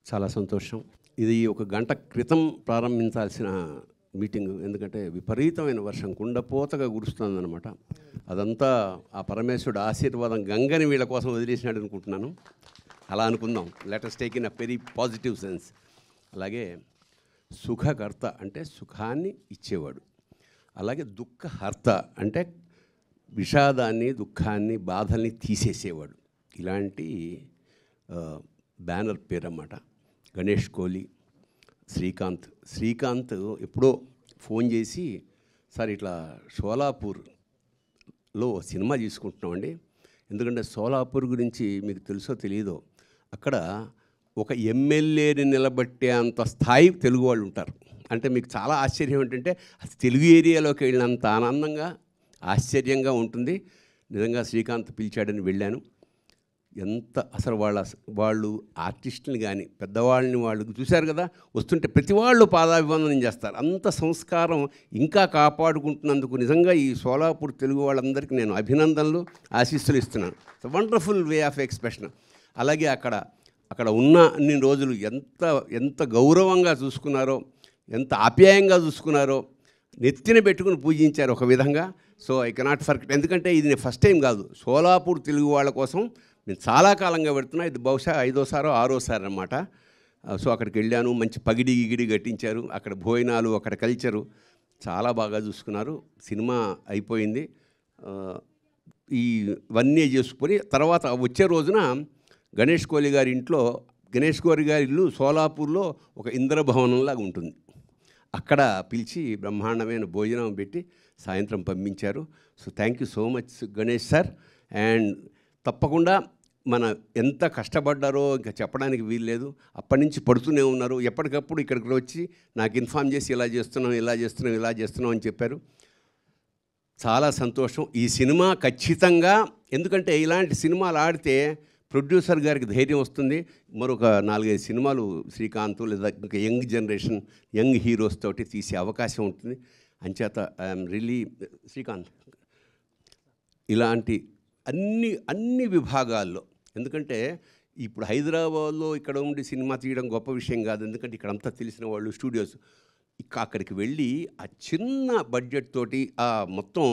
చాలా సంతోషం. ఇది ఒక గంట క్రితం ప్రారంభించాల్సిన మీటింగ్, ఎందుకంటే విపరీతమైన వర్షం కుండపోతగా కురుస్తుందన్నమాట. అదంతా ఆ పరమేశ్వరుడు ఆశీర్వాదం గంగని వీళ్ళ కోసం వదిలేసినాడు అనుకుంటున్నాను. అలా అనుకుందాం. Let us take in a very positive sense. అలాగే సుఖకర్త అంటే సుఖాన్ని ఇచ్చేవాడు, అలాగే దుఃఖహర్త అంటే విషాదాన్ని, దుఃఖాన్ని, బాధల్ని తీసేసేవాడు. ఇలాంటి బ్యానర్ పేరు అన్నమాట. గణేష్ కోహ్లీ, శ్రీకాంత్ ఎప్పుడో ఫోన్ చేసి, సార్ ఇట్లా షోలాపూర్లో సినిమా తీసుకుంటున్నామండి, ఎందుకంటే షోలాపూర్ గురించి మీకు తెలుసో తెలియదో, అక్కడ ఒక ఎమ్మెల్యేని నిలబట్టే అంత స్థాయి తెలుగు వాళ్ళు ఉంటారు. అంటే మీకు చాలా ఆశ్చర్యం ఏంటంటే అది తెలుగు ఏరియాలోకి వెళ్ళినంత ఆనందంగా ఆశ్చర్యంగా ఉంటుంది. నిజంగా శ్రీకాంత్ పిలిచాడని వెళ్ళాను. ఎంత అసలు వాళ్ళు ఆర్టిస్టుని కానీ పెద్దవాళ్ళని వాళ్ళు చూశారు కదా, వస్తుంటే ప్రతి వాళ్ళు పాదాభివందనం చేస్తారు. అంత సంస్కారం ఇంకా కాపాడుకుంటున్నందుకు నిజంగా ఈ షోలాపూర్ తెలుగు వాళ్ళందరికీ నేను అభినందనలు, ఆశీస్సులు ఇస్తున్నాను. It's wonderful way of expression. అలాగే అక్కడ ఉన్న అన్ని రోజులు ఎంత గౌరవంగా చూసుకున్నారో, ఎంత ఆప్యాయంగా చూసుకున్నారో, నెత్తిన పెట్టుకుని పూజించారు ఒక విధంగా. So I cannot forget. ఎందుకంటే ఇది నేను ఫస్ట్ టైం కాదు, షోలాపూర్ తెలుగు వాళ్ళ కోసం నేను చాలా కాలంగా పెడుతున్నా. ఇది బహుశా 5వ సారో 6వ సారి అన్నమాట. సో అక్కడికి వెళ్ళాను, మంచి పగిడి గిగిడి కట్టించారు, అక్కడ భోజనాలు, అక్కడ కల్చరు చాలా బాగా చూసుకున్నారు. సినిమా అయిపోయింది. ఇవన్నీ చేసుకొని తర్వాత వచ్చే రోజున గణేష్ కోహ్లీ గారి ఇంట్లో, గణేష్ కోహ్లీ గారి ఇల్లు షోలాపూర్లో ఒక ఇంద్రభవనంలాగా ఉంటుంది, అక్కడ పిలిచి బ్రహ్మాండమైన భోజనం పెట్టి సాయంత్రం పంపించారు. So thank you so much Ganesh sir. And తప్పకుండా మన ఎంత కష్టపడ్డారో ఇంకా చెప్పడానికి వీల్లేదు. అప్పటి నుంచి పడుతూనే ఉన్నారు. ఎప్పటికప్పుడు ఇక్కడికి వచ్చి నాకు ఇన్ఫామ్ చేసి ఇలా చేస్తున్నాం అని చెప్పారు. చాలా సంతోషం. ఈ సినిమా ఖచ్చితంగా, ఎందుకంటే ఇలాంటి సినిమాలు ఆడితే ప్రొడ్యూసర్ గారికి ధైర్యం వస్తుంది. మరొక 4-5 సినిమాలు శ్రీకాంత్ లేదా ఇంకా యంగ్ జనరేషన్, యంగ్ హీరోస్ తోటి తీసే అవకాశం ఉంటుంది. అంచేత ఐఎమ్ రియలీ శ్రీకాంత్ ఇలాంటి అన్ని విభాగాల్లో, ఎందుకంటే ఇప్పుడు హైదరాబాద్లో ఇక్కడ ఉండి సినిమా తీయడం గొప్ప విషయం కాదు, ఎందుకంటే ఇక్కడంతా తెలిసిన వాళ్ళు స్టూడియోస్. అక్కడికి వెళ్ళి ఆ చిన్న బడ్జెట్ తోటి ఆ మొత్తం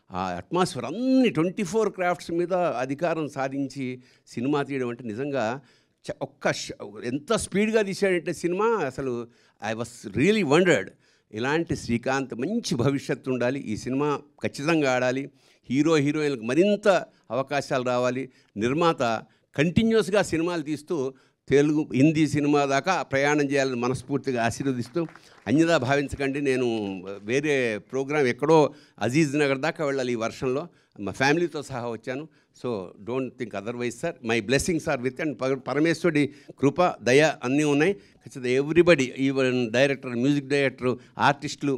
ఆ అట్మాస్ఫియర్ అన్ని 24 క్రాఫ్ట్స్ మీద అధికారం సాధించి సినిమా తీయడం అంటే నిజంగా ఎంత స్పీడ్గా తీశాడంటే సినిమా, అసలు ఐ వాస్ రియలీ వండర్డ్. ఇలాంటి శ్రీకాంత్ మంచి భవిష్యత్తు ఉండాలి. ఈ సినిమా ఖచ్చితంగా ఆడాలి. హీరోయిన్లకు మరింత అవకాశాలు రావాలి. నిర్మాత కంటిన్యూస్గా సినిమాలు తీస్తూ తెలుగు, హిందీ సినిమా దాకా ప్రయాణం చేయాలని మనస్ఫూర్తిగా ఆశీర్వదిస్తూ, అన్యదా భావించకండి. నేను వేరే ప్రోగ్రాం ఎక్కడో అజీజ్ నగర్ దాకా వెళ్ళాలి ఈ వర్షంలో, మా ఫ్యామిలీతో సహా వచ్చాను. So don't think otherwise sir. My blessings are with. And పరమేశ్వరుడి కృప, దయ అన్నీ ఉన్నాయి. ఖచ్చితంగా everybody, even director, music director, ఆర్టిస్టులు,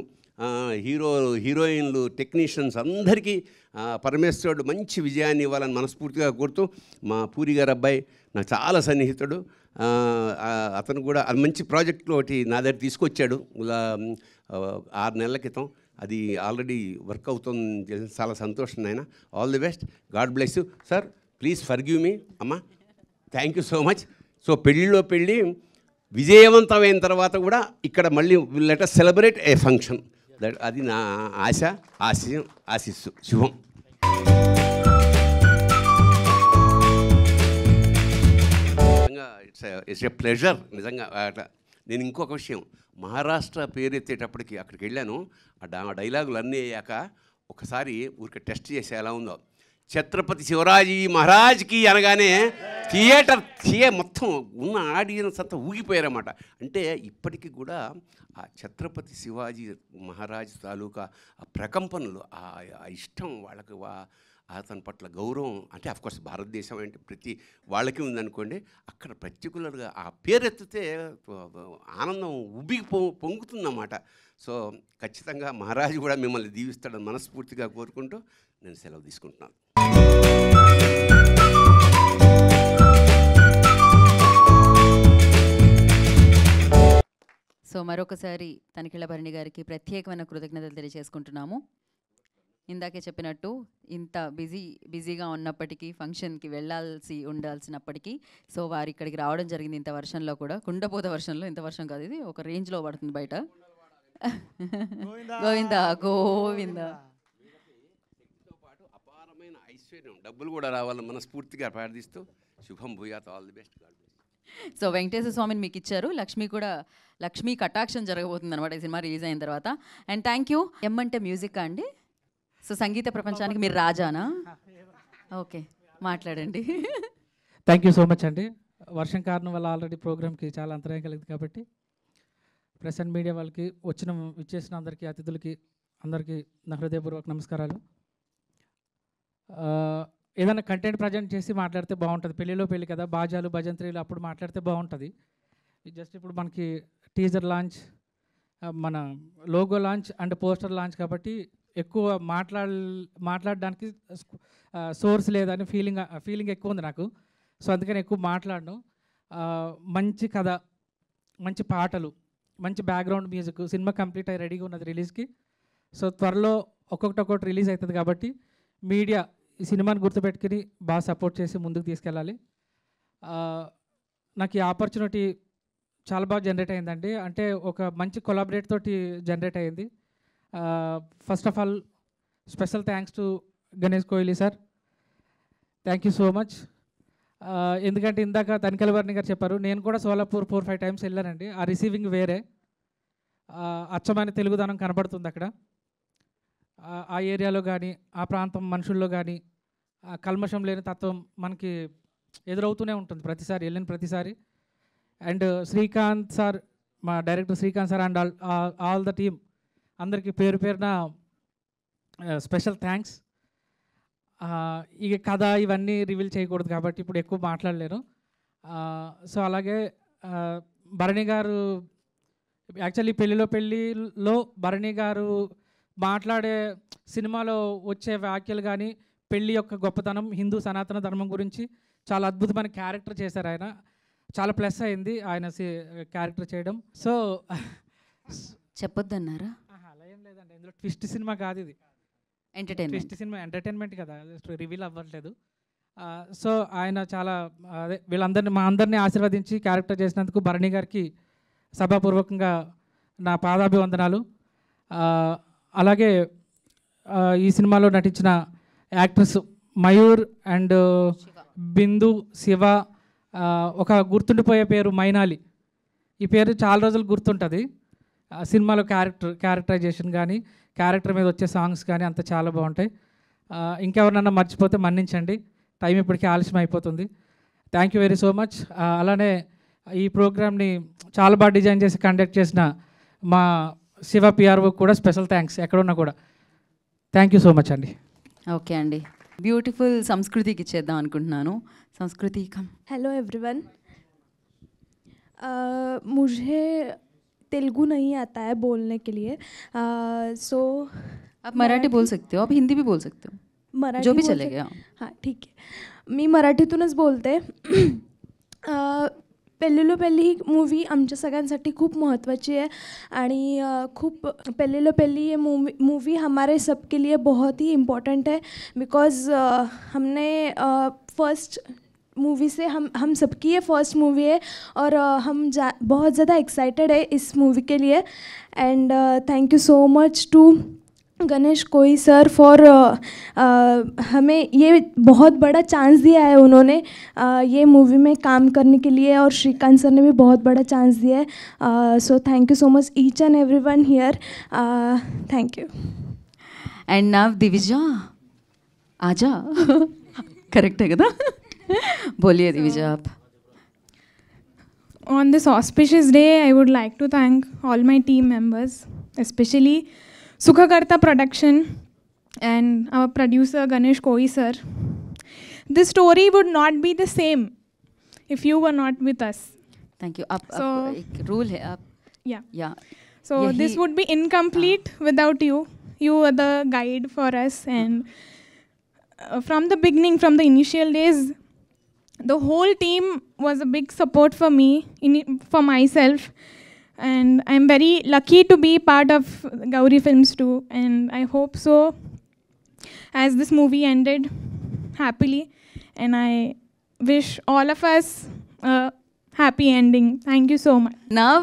హీరోయిన్లు, టెక్నీషియన్స్ అందరికీ పరమేశ్వరుడు మంచి విజయాన్ని ఇవ్వాలని మనస్ఫూర్తిగా కోరుతూ, మా పూరి గారు అబ్బాయి నాకు చాలా సన్నిహితుడు, అతను కూడా అది మంచి ప్రాజెక్టులో ఒకటి నా దగ్గర తీసుకొచ్చాడు 6 నెలల క్రితం. అది ఆల్రెడీ వర్క్ అవుతుంది. చాలా సంతోషం నాయన. All the best. God bless you sir. Please forgive me అమ్మా. Thank you so much. So పెళ్ళిలో పెళ్ళి విజయవంతమైన తర్వాత కూడా ఇక్కడ మళ్ళీ let us celebrate a function. అది నా ఆశిస్సు. శుభం. నిజంగా ఇట్స్ ఏ ప్లెజర్. నిజంగా నేను ఇంకొక విషయం, మహారాష్ట్ర పేరు ఎత్తేటప్పటికి అక్కడికి వెళ్ళాను. ఆ డైలాగులు అన్నీ అయ్యాక ఒకసారి ఊరికి టెస్ట్ చేసి ఎలా ఉందో, ఛత్రపతి శివరాజీ మహారాజ్కి అనగానే థియేటర్ మొత్తం ఉన్న ఆడియన్స్ అంతా ఊగిపోయారన్నమాట. అంటే ఇప్పటికీ కూడా ఆ ఛత్రపతి శివాజీ మహారాజ్ తాలూకా ఆ ప్రకంపనలు, ఆ ఇష్టం వాళ్ళకి, అతని పట్ల గౌరవం, అంటే అఫ్కోర్స్ భారతదేశం అంటే ప్రతి వాళ్ళకి ఉందనుకోండి, అక్కడ పర్టికులర్గా ఆ పేరెత్తితే ఆనందం పొంగుతుందన్నమాట. సో ఖచ్చితంగా మహారాజు కూడా మిమ్మల్ని దీవిస్తాడని మనస్ఫూర్తిగా కోరుకుంటూ నేను సెలవు తీసుకుంటున్నాను. సో మరొకసారి తనికెళ్ళ భరణి గారికి ప్రత్యేకమైన కృతజ్ఞతలు తెలియజేసుకుంటున్నాము. ఇందాకే చెప్పినట్టు ఇంత బిజీగా ఉన్నప్పటికీ ఫంక్షన్కి ఉండాల్సినప్పటికీ సో వారు ఇక్కడికి రావడం జరిగింది. ఇంత వర్షంలో కూడా, కుండపోత వర్షంలో, ఇంత వర్షం కాదు, ఇది ఒక రేంజ్లో పడుతుంది బయట. గోవింద గోవింద. అపారమైన ఐశ్వర్యం, డబ్బులు కూడా రావాలని మనస్ఫూర్తిగా ప్రార్థిస్తూ శుభం భూయాత్, all the best. So Venkateswara స్వామిని మీకు ఇచ్చారు, లక్ష్మీ కటాక్షం జరగబోతుంది అనమాట ఈ సినిమా రిలీజ్ అయిన తర్వాత. And thank you. అంటే మ్యూజిక్ అండి, సో సంగీత ప్రపంచానికి మీరు రాజానా? ఓకే, మాట్లాడండి. థ్యాంక్ యూ సో మచ్ అండి. వర్షం కారణం వల్ల ఆల్రెడీ ప్రోగ్రామ్కి చాలా అంతరాయం కలిగింది కాబట్టి ప్రెస్ అండ్ మీడియా వాళ్ళకి విచ్చేసిన అందరికీ, అతిథులకి అందరికీ నా హృదయపూర్వక నమస్కారాలు. ఏదైనా కంటెంట్ ప్రజెంట్ చేసి మాట్లాడితే బాగుంటుంది. పెళ్ళి కదా, బాజాలు భజంత్రీలు అప్పుడు మాట్లాడితే బాగుంటుంది. జస్ట్ ఇప్పుడు మనకి టీజర్ లాంచ్, మన logo launch and poster launch కాబట్టి ఎక్కువ మాట్లాడడానికి సోర్స్ లేదని ఫీలింగ్ ఎక్కువ ఉంది నాకు. సో అందుకని ఎక్కువ మాట్లాడను. మంచి కథ, మంచి పాటలు, మంచి బ్యాక్గ్రౌండ్ మ్యూజిక్, సినిమా కంప్లీట్ అయ్యి రెడీగా ఉన్నది రిలీజ్కి. సో త్వరలో ఒక్కొక్కటి రిలీజ్ అవుతుంది కాబట్టి మీడియా ఈ సినిమాని గుర్తుపెట్టుకుని బాగా సపోర్ట్ చేసి ముందుకు తీసుకెళ్ళాలి. నాకు ఈ ఆపర్చునిటీ చాలా బాగా జనరేట్ అయిందండి. అంటే ఒక మంచి కొలాబరేట్ తోటి జనరేట్ అయింది. First of all special thanks to Ganesh Kohli sir, thank you so much. ఎందుకంటే ఇందాక తనికెల వర్ణి గారు చెప్పారు, నేను కూడా సోలాపూర్ 4-5 టైమ్స్ వెళ్ళానండి. ఆ రిసీవింగ్ వేరే, అచ్చమైన తెలుగుదనం కనబడుతుంది అక్కడ. ఆ ఏరియాలో కానీ, ఆ ప్రాంతం మనుషుల్లో కానీ కల్మషం లేని తత్వం మనకి ఎదురవుతూనే ఉంటుంది ప్రతిసారి వెళ్ళిన ప్రతిసారి. అండ్ శ్రీకాంత్ సార్, మా director Srikanth sir and all the team అందరికీ పేరున స్పెషల్ థ్యాంక్స్. ఇక కథ ఇవన్నీ రివీల్ చేయకూడదు కాబట్టి ఇప్పుడు ఎక్కువ మాట్లాడలేను. సో అలాగే భరణి గారు, యాక్చువల్లీ పెళ్ళిలో భరణి గారు మాట్లాడే సినిమాలో వచ్చే వ్యాఖ్యలు కానీ, పెళ్ళి యొక్క గొప్పతనం, హిందూ సనాతన ధర్మం గురించి చాలా అద్భుతమైన క్యారెక్టర్ చేశారు ఆయన. చాలా ప్లస్ అయింది ఆయన క్యారెక్టర్ చేయడం. సో చెప్పొద్దన్నారా? అలా ఏం లేదండి, ఇందులో ట్విస్ట్ సినిమా కాదు ఇది, ట్విస్ట్ సినిమా ఎంటర్టైన్మెంట్ కదా, రివీల్ అవ్వట్లేదు. సో ఆయన చాలా అదే మా అందరినీ ఆశీర్వదించి క్యారెక్టర్ చేసినందుకు భరణి గారికి సభాపూర్వకంగా నా పాదాభివందనాలు. అలాగే ఈ సినిమాలో నటించిన యాక్టర్స్ మయూర్ అండ్ బిందు, శివ, ఒక గుర్తుండిపోయే పేరు మైనాలి. ఈ పేరు చాలా రోజులు గుర్తుంటుంది. సినిమాలో క్యారెక్టరైజేషన్ కానీ, క్యారెక్టర్ మీద వచ్చే సాంగ్స్ కానీ అంత చాలా బాగుంటాయి. ఇంకెవరినన్నా మర్చిపోతే మన్నించండి, టైం ఇప్పటికీ ఆలస్యం అయిపోతుంది. Thank you very so much. అలానే ఈ ప్రోగ్రామ్ని చాలా బాగా డిజైన్ చేసి కండక్ట్ చేసిన మా శివ పిఆర్ఓ కూడా స్పెషల్ థ్యాంక్స్, ఎక్కడున్నా కూడా. థ్యాంక్ యూ సో మచ్ అండి. ఓకే అండి, బ్యూటిఫుల్ సంస్కృతికి ఇచ్చేద్దాం అనుకుంటున్నాను. సంస్కృతి కమ్. हेलो एवरीवन, मुझे तेलुगु नहीं आता है बोलने के लिए, सो आप मराठी बोल सकते हो, आप हिंदी भी बोल सकते हो, मराठी जो भी चलेगा. हां ठीक आहे, मी मराठीतूनच बोलते. पेल्लीलो पेल्ली ही मूवी आमच्या सगळ्यांसाठी खूप महत्त्वाची आहे आणि खूप पेल्लीलो पेल्ली ये मूवी हमारे सबके लिए बहुत ही इम्पॉर्टेंट है, बिकॉज़ हमने फर्स्ट मूवी से हम सबकी ये फर्स्ट मूवी है और हम बहुत ज़्यादा एक्साइटेड है इस मूवी के लिए. And thank you so much to Ganesh कोई सर फॉर हमें ये बहुत बड़ा चांस दिया है उन्होंने ये मूवी में काम करने के लिए, और श्रीकांत सर ने भी बहुत बड़ा चांस दिया है. So thank you so much each and everyone here, thank you. And now Divija आजा. करेक्ट है కదా? बोलिए दिविजा आप. On this auspicious day, I would like to thank all my team members, especially Sukhakarta Production and our producer Ganesh Koi sir. This story would not be the same if you were not with us. Thank you. So एक rule है आप. Yeah. So this would be incomplete without you. You were the guide for us, and from the beginning, from the initial days, the whole team was a big support for me, for myself, and I'm very lucky to be part of Gauri Films too, and I hope so as this movie ended happily, and I wish all of us a happy ending. Thank you so much. Now,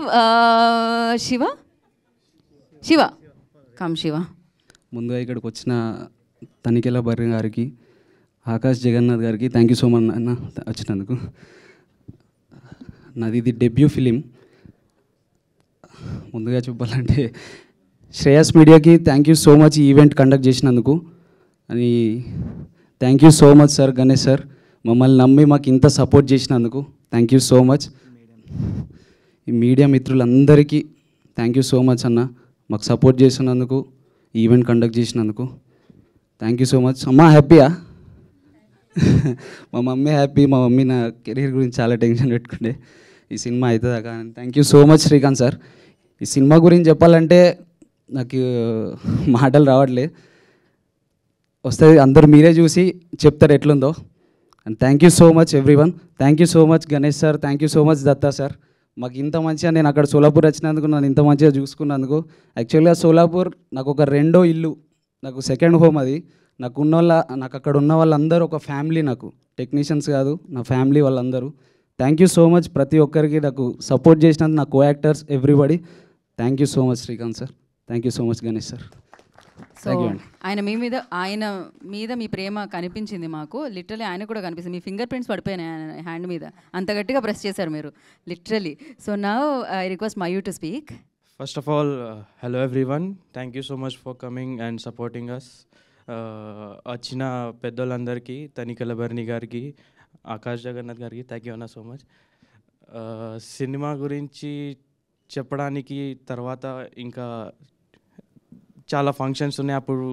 Shiva, come Shiva. ముందుగా ఇక్కడికి వచ్చిన తనికెళ్ళ బర్రె గారికి, ఆకాష్ జగన్నాథ్ గారికి thank you so much అన్న వచ్చినందుకు. నాది ఇది డెబ్యూ ఫిలిం. ముందుగా చెప్పాలంటే శ్రేయస్ మీడియాకి థ్యాంక్ యూ సో మచ్ ఈ ఈవెంట్ కండక్ట్ చేసినందుకు. అని thank you so much sir, Ganesh sir, మమ్మల్ని నమ్మి మాకు ఇంత సపోర్ట్ చేసినందుకు థ్యాంక్ యూ సో మచ్. ఈ మీడియా మిత్రులందరికీ థ్యాంక్ యూ సో మచ్ అన్న, మాకు సపోర్ట్ చేసినందుకు, ఈవెంట్ కండక్ట్ చేసినందుకు థ్యాంక్ యూ సో మచ్. అమ్మ హ్యాపీయా? మా మమ్మీ హ్యాపీ. మా మమ్మీ నా కెరీర్ గురించి చాలా టెన్షన్ పెట్టుకుంటే ఈ సినిమా అవుతుందా కానీ thank you so much Srikanth sir. ఈ సినిమా గురించి చెప్పాలంటే నాకు మాటలు రావట్లేదు, వస్తుంది అందరు మీరే చూసి చెప్తారు ఎట్లుందో. And thank you so much everyone. Thank you so much Ganesh sir, thank you so much Datta sir. మాకు ఇంత మంచిగా నేను అక్కడ సోలాపూర్ వచ్చినందుకు, నన్ను ఇంత మంచిగా చూసుకున్నందుకు. యాక్చువల్గా సోలాపూర్ నాకు ఒక రెండో ఇల్లు, నాకు సెకండ్ హోమ్ అది. నాకు అక్కడ ఉన్న వాళ్ళందరూ ఒక ఫ్యామిలీ, నాకు టెక్నీషియన్స్ కాదు, నా ఫ్యామిలీ వాళ్ళందరూ. థ్యాంక్ యూ సో మచ్ ప్రతి ఒక్కరికి నాకు సపోర్ట్ చేసినందుకు, నా co actors everybody. Thank you so much Srikanth sir, thank you so much Ganesh sir. So ఆయన మీద మీ ప్రేమ కనిపించింది మాకు. లిటరలీ ఆయన కూడా కనిపిస్తుంది. మీ ఫింగర్ ప్రింట్స్ పడిపోయినాయి ఆయన హ్యాండ్ మీద, అంత గట్టిగా ప్రెస్ చేశారు మీరు literally. So now I request Mayur to speak. First of all, hello everyone. Thank you so much for coming and supporting us. వచ్చిన పెద్దోళ్ళందరికీ, తనికెళ్ళ బర్ని గారికి, ఆకాష్ జగన్నాథ్ గారికి థ్యాంక్ యూ అన్న సో మచ్. సినిమా గురించి చెప్పడానికి తర్వాత ఇంకా చాలా ఫంక్షన్స్ ఉన్నాయి, అప్పుడు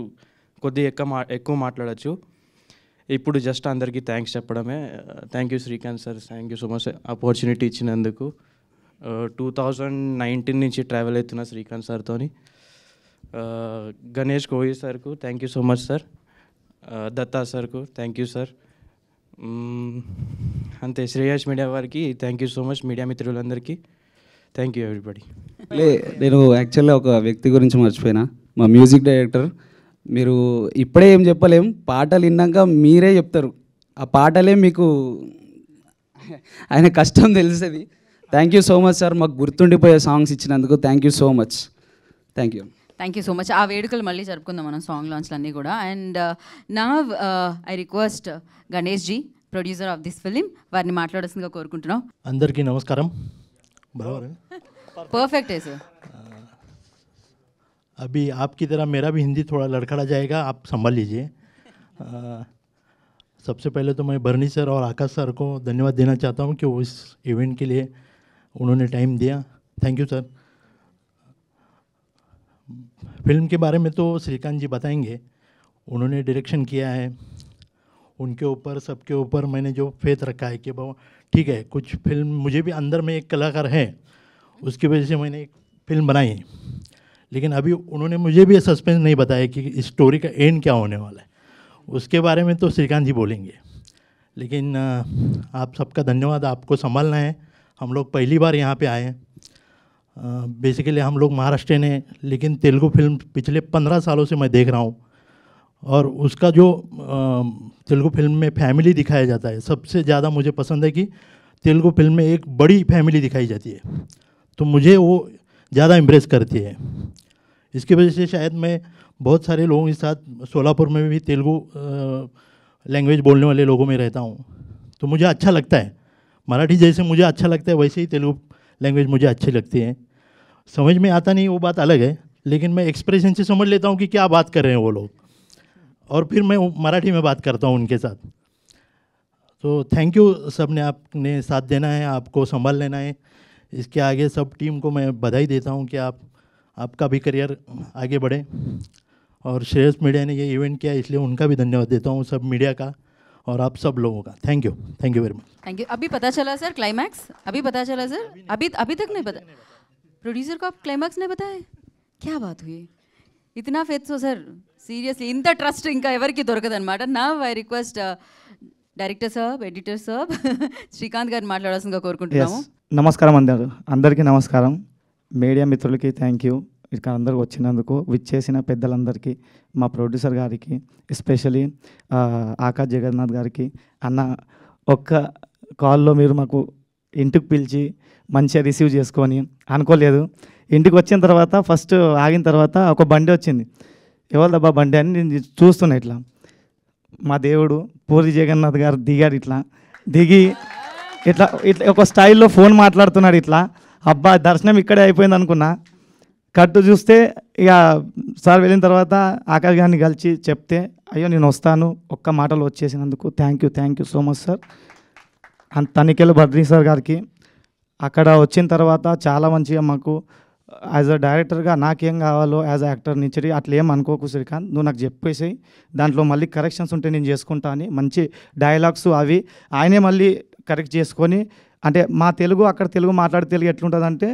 కొద్దిగా ఎక్కువ మాట్లాడచ్చు. ఇప్పుడు జస్ట్ అందరికీ థ్యాంక్స్ చెప్పడమే. Thank you Srikanth sir, thank you so much opportunity ఇచ్చినందుకు. 2019 నుంచి ట్రావెల్ అవుతున్న శ్రీకాంత్ సార్తో. గణేష్ కోహ్లీ సార్కు thank you so much sir. Datta సార్కు థ్యాంక్ యూ సార్. అంతే, శ్రేయస్ మీడియా వారికి thank you so much, media మిత్రులందరికీ థ్యాంక్ యూ ఎవ్రీబడి. నేను యాక్చువల్గా ఒక వ్యక్తి గురించి మర్చిపోయినా, మా మ్యూజిక్ డైరెక్టర్. మీరు ఇప్పుడే ఏం చెప్పలేం, పాటలు విన్నాక మీరే చెప్తారు. ఆ పాటలే మీకు ఆయన కష్టం తెలుస్తుంది. Thank you so much sir, మాకు గుర్తుండిపోయే సాంగ్స్ ఇచ్చినందుకు thank you so much. Thank you. Thank you so much. ఆ వేడుకలు మళ్ళీ జరుపుకుందాం మనం, సాంగ్ లాంచ్లు అన్నీ కూడా. అండ్ నా I request Ganesh ji, producer of this film, వారిని మాట్లాడాల్సిందిగా కోరుకుంటున్నాం. అందరికీ నమస్కారం. बराबर है, परफेक्ट है सर. अभी आपकी तरह मेरा भी हिंदी थोड़ा लड़खड़ा जाएगा, आप संभाल लीजिए. सबसे पहले तो मैं बर्नी सर और आकाश सर को धन्यवाद देना चाहता हूँ कि वो इस इवेंट के लिए उन्होंने टाइम दिया. Thank you sir. फिल्म के बारे में तो श्रीकांत जी बताएंगे, उन्होंने डायरेक्शन किया है. उनके ऊपर, सबके ऊपर मैंने जो फेथ रखा है कि बाबा ठीक है, कुछ फिल्म मुझे भी अंदर में एक कलाकार है, उसकी वजह से मैंने एक फिल्म बनाई है. लेकिन अभी उन्होंने मुझे भी सस्पेंस नहीं बताया कि इस स्टोरी का एंड क्या होने वाला है. उसके बारे में तो श्रीकांत जी बोलेंगे. लेकिन आप सबका धन्यवाद. आपको संभालना है. हम लोग पहली बार यहाँ पे आए हैं. बेसिकली हम लोग महाराष्ट्र हैं, लेकिन तेलुगु फिल्म पिछले 15 सालों से मैं देख रहा हूँ. और उसका जो तेलुगु फिल्म में फैमिली दिखाया जाता है, सबसे ज़्यादा मुझे पसंद है कि तेलुगु फिल्म में एक बड़ी फैमिली दिखाई जाती है, तो मुझे वो ज़्यादा इम्प्रेस करती है. इसकी वजह से शायद मैं बहुत सारे लोगों के साथ सोलापुर में भी तेलुगु लैंग्वेज बोलने वाले लोगों में रहता हूँ, तो मुझे अच्छा लगता है. मराठी जैसे मुझे अच्छा लगता है, वैसे ही तेलुगु लैंग्वेज मुझे अच्छी लगती है. समझ में आता नहीं वो बात अलग है, लेकिन मैं एक्सप्रेशन से समझ लेता हूँ कि क्या बात कर रहे हैं वो लोग, और फिर मैं मराठी में बात करता हूँ उनके साथ. तो थैंक यू सब ने, आपने साथ देना है, आपको संभाल लेना है. इसके आगे सब टीम को मैं बधाई देता हूँ कि आपका भी करियर आगे बढ़े. और श्रेयस मीडिया ने ये इवेंट किया, इसलिए उनका भी धन्यवाद देता हूँ, सब मीडिया का और आप सब लोगों का. Thank you very much. Thank you. अभी पता चला सर क्लाइमैक्स? अभी पता चला सर? अभी तक नहीं पता? प्रोड्यूसर को आप क्लाइमैक्स नहीं बताए? क्या बात हुई? इतना फेथ సో సార్, సీరియస్లీ ఇంత ట్రస్ట్ ఇంకా ఎవరికి దొరకదనమాట. నా ఐ రిక్వెస్ట్ డైరెక్టర్ సాబ్, ఎడిటర్ సాబ్, శ్రీకాంత్ గారిని మాట్లాడాల్సిందిగా కోరుకుంటున్నాము. నమస్కారం అందరికీ నమస్కారం. మీడియా మిత్రులకి థ్యాంక్ యూ. ఇక్కడ అందరూ వచ్చినందుకు విచ్చేసిన పెద్దలందరికీ, మా ప్రొడ్యూసర్ గారికి, ఎస్పెషలీ ఆకాష్ జగన్నాథ్ గారికి. అన్న ఒక్క కాల్లో మీరు మాకు ఇంటికి పిలిచి మంచిగా రిసీవ్ చేసుకొని అనుకోలేదు. ఇంటికి వచ్చిన తర్వాత ఫస్ట్ ఆగిన తర్వాత ఒక బండి వచ్చింది. ఎవరిదబ్బా బండి అని నేను చూస్తున్నా. ఇట్లా మా దేవుడు పూరి జగన్నాథ్ గారు దిగాడు. ఇట్లా దిగి ఇట్లా ఇట్లా ఒక స్టైల్లో ఫోన్ మాట్లాడుతున్నాడు. ఇట్లా అబ్బా దర్శనం ఇక్కడే అయిపోయింది అనుకున్నా. కట్టు చూస్తే ఇక సార్ వెళ్ళిన తర్వాత ఆకాష్ గారిని కలిసి చెప్తే, అయ్యో నేను వస్తాను ఒక్క మాటలో వచ్చేసినందుకు thank you so much sir. And Tanikella Badri sir గారికి అక్కడ వచ్చిన తర్వాత చాలా మంచిగా మాకు యాజ్ అ డైరెక్టర్గా నాకేం కావాలో యాజ్ అ యాక్టర్ నుంచి అట్లా ఏం అనుకోకు శ్రీకాంత్, నువ్వు నాకు చెప్పేసి దాంట్లో మళ్ళీ కరెక్షన్స్ ఉంటే నేను చేసుకుంటా అని మంచి డైలాగ్స్ అవి ఆయనే మళ్ళీ కరెక్ట్ చేసుకొని, అంటే మా తెలుగు అక్కడ తెలుగు మాట్లాడే తెలుగు ఎట్లుంటుందంటే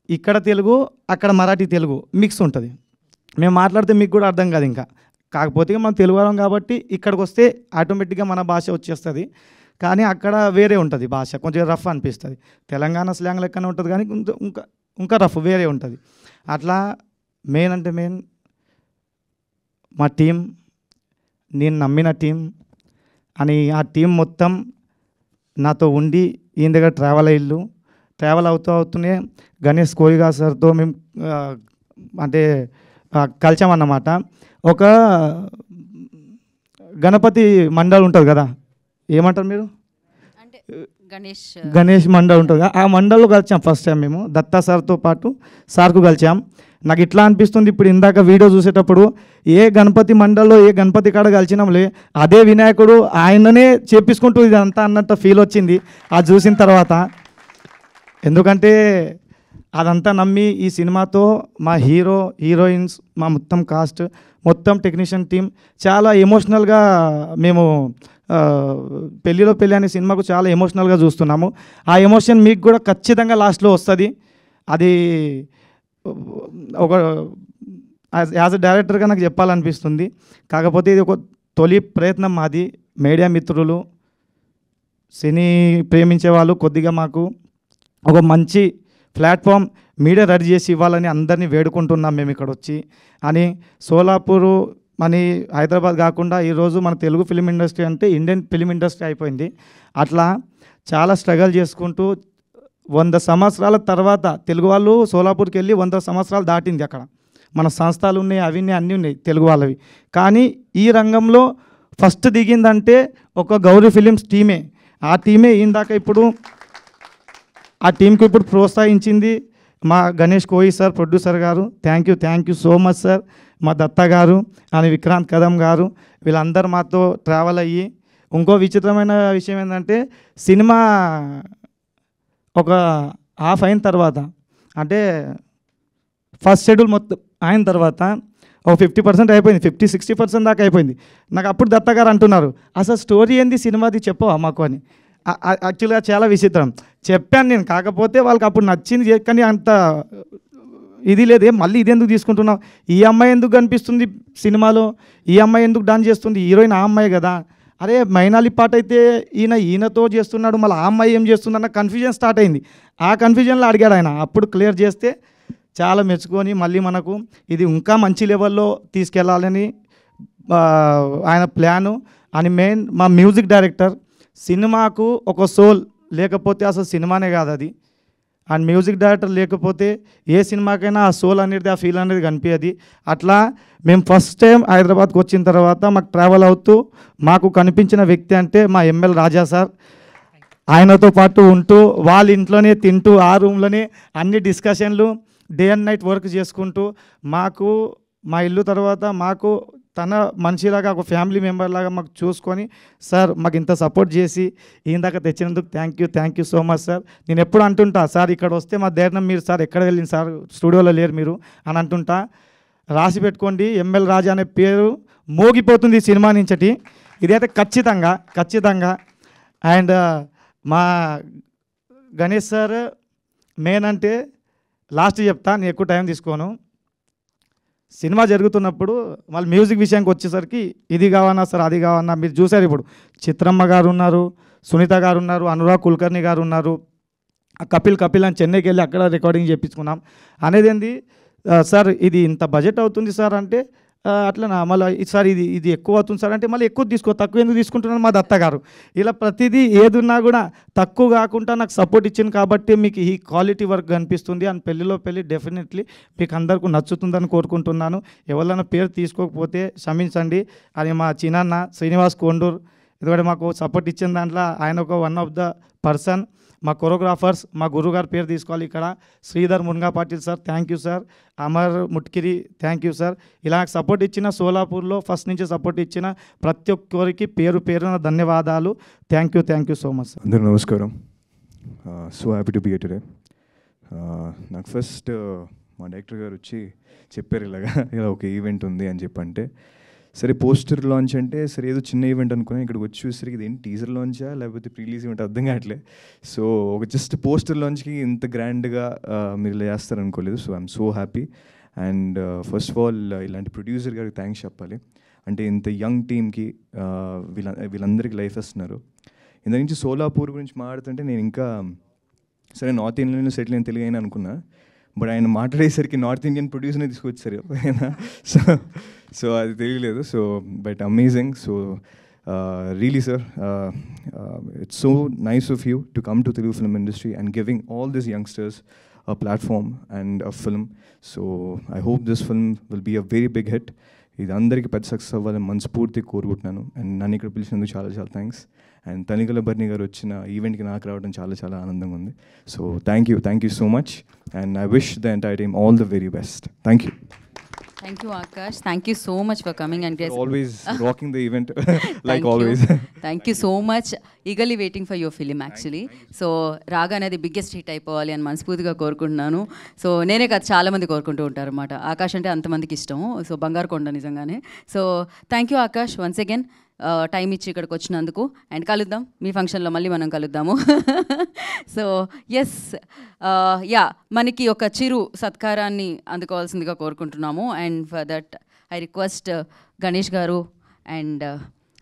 ఇక్కడ తెలుగు అక్కడ మరాఠీ తెలుగు మిక్స్ ఉంటుంది. మేము మాట్లాడితే మీకు కూడా అర్థం కాదు ఇంకా. కాకపోతే మనం తెలుగు వాళ్ళం కాబట్టి ఇక్కడికి వస్తే ఆటోమేటిక్గా మన భాష వచ్చేస్తుంది. కానీ అక్కడ వేరే ఉంటుంది భాష, కొంచెం రఫ్ అనిపిస్తుంది. తెలంగాణ స్లాంగ్ లెక్కనే ఉంటుంది కానీ ఇంకా రఫ్ వేరే ఉంటుంది. అట్లా మెయిన్ అంటే మెయిన్ మా టీం, నేను నమ్మిన టీం అని ఆ టీం మొత్తం నాతో ఉండి ఈయన దగ్గర ట్రావెల్ అవుతూనే గణేష్ కోయిగా సార్తో మేము అంటే కలిసామన్నమాట. ఒక గణపతి మండలి ఉంటుంది కదా, ఏమంటారు మీరు, అంటే గణేష్ మండలి ఉంటుంది. ఆ మండలిలో కలిసాం ఫస్ట్ టైం మేము దత్తా సార్తో పాటు సార్కు కలిసాం. నాకు ఇట్లా అనిపిస్తుంది, ఇప్పుడు ఇందాక వీడియో చూసేటప్పుడు ఏ గణపతి మండలిలో ఏ గణపతి కాడ కలిసినాంలే అదే వినాయకుడు ఆయననే చేపించుకుంటూ ఇదంతా అన్నట్టు ఫీల్ వచ్చింది అది చూసిన తర్వాత. ఎందుకంటే అదంతా నమ్మి ఈ సినిమాతో మా హీరోయిన్స్, మా మొత్తం కాస్ట్, మొత్తం టెక్నీషియన్ టీం చాలా ఎమోషనల్గా మేము పెళ్ళిలో పెళ్ళి అనే సినిమాకు చాలా ఎమోషనల్గా చూస్తున్నాము. ఆ ఎమోషన్ మీకు కూడా ఖచ్చితంగా లాస్ట్లో వస్తుంది. అది ఒక యాజ్ అ డైరెక్టర్గా నాకు చెప్పాలనిపిస్తుంది. కాకపోతే ఇది ఒక తొలి ప్రయత్నం మాది. మీడియా మిత్రులు, సినీ ప్రేమించే వాళ్ళు కొద్దిగా మాకు ఒక మంచి ప్లాట్ఫామ్ మీడియా రెడీ చేసి ఇవ్వాలని అందరినీ వేడుకుంటున్నాం మేము ఇక్కడ వచ్చి. అని సోలాపూరు అని హైదరాబాద్ కాకుండా ఈరోజు మన తెలుగు ఫిలిం ఇండస్ట్రీ అంటే ఇండియన్ ఫిలిం ఇండస్ట్రీ అయిపోయింది. అట్లా చాలా స్ట్రగల్ చేసుకుంటూ 100 సంవత్సరాల తర్వాత తెలుగు వాళ్ళు సోలాపూర్కి వెళ్ళి 100 సంవత్సరాలు దాటింది. అక్కడ మన సంస్థలు ఉన్నాయి, అవి ఉన్నాయి, అన్నీ ఉన్నాయి తెలుగు వాళ్ళవి. కానీ ఈ రంగంలో ఫస్ట్ దిగిందంటే ఒక గౌరీ ఫిలిమ్స్ టీమే. ఆ టీమే ఇందాక ఇప్పుడు ఆ టీంకి ఇప్పుడు ప్రోత్సహించింది మా గణేష్ కోయి సార్, ప్రొడ్యూసర్ గారు. Thank you so much sir. మా దత్త గారు అని విక్రాంత్ కదం గారు, వీళ్ళందరూ మాతో ట్రావెల్ అయ్యి. ఇంకో విచిత్రమైన విషయం ఏంటంటే సినిమా ఒక హాఫ్ అయిన తర్వాత, అంటే ఫస్ట్ షెడ్యూల్ మొత్తం అయిన తర్వాత ఒక 50% అయిపోయింది, 50-60% దాకా అయిపోయింది. నాకు అప్పుడు దత్త గారు అంటున్నారు, అసలు స్టోరీ ఏంది సినిమాది చెప్పవా మాకు అని. యాక్చువల్గా చాలా విచిత్రం చెప్పాను నేను. కాకపోతే వాళ్ళకి అప్పుడు నచ్చింది, కానీ అంత ఇది లేదే. మళ్ళీ ఇది ఎందుకు తీసుకుంటున్నావు, ఈ అమ్మాయి ఎందుకు కనిపిస్తుంది సినిమాలో, ఈ అమ్మాయి ఎందుకు డాన్స్ చేస్తుంది, హీరోయిన్ ఆ అమ్మాయి కదా, అరే మైనాలి పాట అయితే ఈయనతో చేస్తున్నాడు, మళ్ళీ ఆ అమ్మాయి ఏం చేస్తుంది అన్న కన్ఫ్యూజన్ స్టార్ట్ అయింది. ఆ కన్ఫ్యూజన్లో అడిగాడు ఆయన. అప్పుడు క్లియర్ చేస్తే చాలా మెచ్చుకొని మళ్ళీ మనకు ఇది ఇంకా మంచి లెవెల్లో తీసుకెళ్ళాలని ఆయన ప్లాను. అని మెయిన్ మా మ్యూజిక్ డైరెక్టర్, సినిమాకు ఒక సోల్ లేకపోతే అసలు సినిమానే కాదు అది. అండ్ మ్యూజిక్ డైరెక్టర్ లేకపోతే ఏ సినిమాకైనా ఆ సోల్ అనేది, ఆ ఫీల్ అనేది కనిపించదు. అట్లా మేము ఫస్ట్ టైం హైదరాబాద్కి వచ్చిన తర్వాత మాకు ట్రావెల్ అవుతూ మాకు కనిపించిన వ్యక్తి అంటే మా ఎంఎల్ రాజా సార్. ఆయనతో పాటు ఉంటూ వాళ్ళ ఇంట్లోనే తింటూ ఆ రూమ్లోనే అన్ని డిస్కషన్లు, డే అండ్ నైట్ వర్క్ చేసుకుంటూ మాకు మా ఇల్లు తర్వాత మాకు తన మనిషిలాగా ఒక ఫ్యామిలీ మెంబర్ లాగా మాకు చూసుకొని, సార్ మాకు ఇంత సపోర్ట్ చేసి ఈయన దాకా తెచ్చినందుకు thank you so much sir. నేను ఎప్పుడు అంటుంటా, సార్ ఇక్కడ వస్తే మా ధైర్యం మీరు సార్ ఎక్కడ వెళ్ళింది సార్, స్టూడియోలో లేరు మీరు అని అంటుంటా. రాసి పెట్టుకోండి, ఎంఎల్ రాజా అనే పేరు మోగిపోతుంది సినిమా నుంచటి. ఇదైతే ఖచ్చితంగా. అండ్ మా గణేష్ సార్ మెయిన్ అంటే లాస్ట్ చెప్తా, నేను ఎక్కువ టైం తీసుకోను. సినిమా జరుగుతున్నప్పుడు మళ్ళీ మ్యూజిక్ విషయానికి వచ్చేసరికి ఇది కావన్నా సార్, అది కావన్నా, మీరు చూసారు ఇప్పుడు చిత్రమ్మ గారు ఉన్నారు, సునీత గారు ఉన్నారు, అనురాగ్ కుల్కర్ణి గారు ఉన్నారు, కపిల్ అని చెన్నైకి వెళ్ళి అక్కడ రికార్డింగ్ చేయించుకున్నాం. అనేది ఏంది, సార్ ఇది ఇంత బడ్జెట్ అవుతుంది సార్ అంటే అట్లా మళ్ళీ సార్ ఇది ఎక్కువ అవుతుంది సార్ అంటే మళ్ళీ ఎక్కువ తక్కువ ఎందుకు తీసుకుంటున్నారు మా దత్త గారు. ఇలా ప్రతిదీ ఏదున్నా కూడా తక్కువ కాకుండా నాకు సపోర్ట్ ఇచ్చింది కాబట్టి మీకు ఈ క్వాలిటీ వర్క్ కనిపిస్తుంది. అండ్ పెళ్ళిలో పెళ్ళి డెఫినెట్లీ మీకు అందరికీ నచ్చుతుందని కోరుకుంటున్నాను. ఎవరైనా పేరు తీసుకోకపోతే క్షమించండి. అది మా చిన్నాన్న శ్రీనివాస్ కొండూరు, ఎందుకంటే మాకు సపోర్ట్ ఇచ్చిన దాంట్లో ఆయన ఒక వన్ ఆఫ్ ద పర్సన్. మా కొరియోగ్రాఫర్స్, మా గురుగారు పేరు తీసుకోవాలి ఇక్కడ, Sridhar Munga Patil sir, thank you sir. Amar Mutkiri, thank you sir. ఇలా సపోర్ట్ ఇచ్చిన సోలాపూర్లో ఫస్ట్ నుంచి సపోర్ట్ ఇచ్చిన ప్రతి ఒక్కరికి పేరు పేరున ధన్యవాదాలు. Thank you so much sir. అందరూ నమస్కారం. So happy to be here today. నాకు ఫస్ట్ మా డైరెక్టర్ గారు వచ్చి చెప్పారు ఇలా ఒక ఈవెంట్ ఉంది అని చెప్పంటే, సరే పోస్టర్ లాంచ్ అంటే సరే ఏదో చిన్న ఈవెంట్ అనుకుని ఇక్కడికి వచ్చి చూసరికి ఇదేంటి టీజర్ లాంచా లేకపోతే ప్రీలీజ్ ఈవెంట్ అర్థం కావట్లేదు. సో ఒక జస్ట్ పోస్టర్ లాంచ్కి ఇంత గ్రాండ్గా మీరు ఇలా చేస్తారనుకోలేదు. So I'm so happy. And first of all ఇలాంటి ప్రొడ్యూసర్ గారికి థ్యాంక్స్ చెప్పాలి. అంటే ఇంత యంగ్ టీమ్కి వీళ్ళందరికీ లైఫ్ ఇస్తున్నారు. ఇంత నుంచి సోలాపూర్ గురించి మాట్లాడుతుంటే నేను ఇంకా సరే నార్త్ ఇండియన్లో సెటిల్ అయిన తెలుగు అయినా అనుకున్నా, బట్ ఆయన మాట్లాడేసరికి నార్త్ ఇండియన్ ప్రొడ్యూసర్ని తీసుకొచ్చారు. సో అది తెలియలేదు. So but amazing. So really sir, it's so nice of you to come to Telugu film industry and giving all this youngsters a platform and a film. So I hope this film will be a very big hit. ఇది అందరికీ పెద్ద success అవ్వాలని మనస్ఫూర్తిగా కోరుకుంటున్నాను. And నన్ను ఇక్కడ పిలిచినందుకు చాలా చాలా థ్యాంక్స్. అండ్ తనికల బర్ని గారు వచ్చిన ఈవెంట్కి నాకు రావడం చాలా చాలా ఆనందంగా ఉంది. So thank you so much. And I wish the entire team all the very best. Thank you. Thank you, Akash. Thank you so much for coming and guest. Always rocking the event like always. Thank you so much. Eagerly waiting for your film actually. So రాగా అనేది biggest hit అయిపోవాలి అని మనస్ఫూర్తిగా కోరుకుంటున్నాను. So నేనే కాదు చాలా మంది కోరుకుంటూ ఉంటారు అన్నమాట. ఆకాష్ అంటే అంతమందికి ఇష్టం. సో బంగారు కొండ నిజంగానే. So thank you Akash once again time ఇచ్చి ఇక్కడికి వచ్చినందుకు. అండ్ కలుద్దాం మీ ఫంక్షన్లో, మళ్ళీ మనం కలుద్దాము. సో ఎస్ యా, మనకి ఒక చిరు సత్కారాన్ని అందుకోవాల్సిందిగా కోరుకుంటున్నాము. And for that I request Ganesh గారు అండ్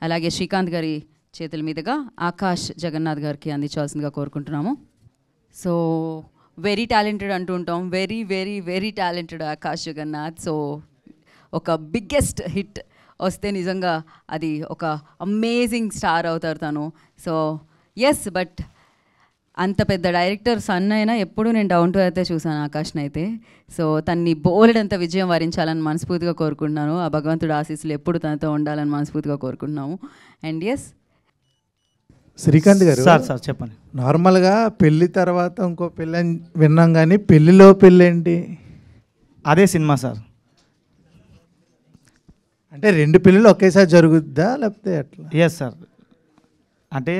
అలాగే శ్రీకాంత్ గారి చేతుల మీదుగా ఆకాష్ జగన్నాథ్ గారికి అందించాల్సిందిగా కోరుకుంటున్నాము. సో వెరీ టాలెంటెడ్ అంటూ ఉంటాం, very very very talented Akash Jagannath. So ఒక బిగ్గెస్ట్ హిట్ వస్తే నిజంగా అది ఒక అమేజింగ్ స్టార్ అవుతారు తను. సో ఎస్, బట్ అంత పెద్ద డైరెక్టర్ సన్ అయినా ఎప్పుడు నేను డౌన్ టు అయితే చూసాను ఆకాష్ని అయితే. సో తన్ని బోలెడంత విజయం వరించాలని మనస్ఫూర్తిగా కోరుకుంటున్నాను. ఆ భగవంతుడు ఆశీస్సులు ఎప్పుడు తనతో ఉండాలని మనస్ఫూర్తిగా కోరుకుంటున్నాము. అండ్ ఎస్ శ్రీకాంత్ గారు, సార్ చెప్పండి. నార్మల్గా పెళ్ళి తర్వాత ఇంకో పెళ్ళి అని విన్నాం, కానీ పెళ్ళిలో పెళ్ళి ఏంటి? అదే సినిమా సార్. అంటే రెండు పెళ్ళిళ్ళు ఒకేసారి జరుగుద్దా లేకపోతే ఎట్లా? Yes sir. అంటే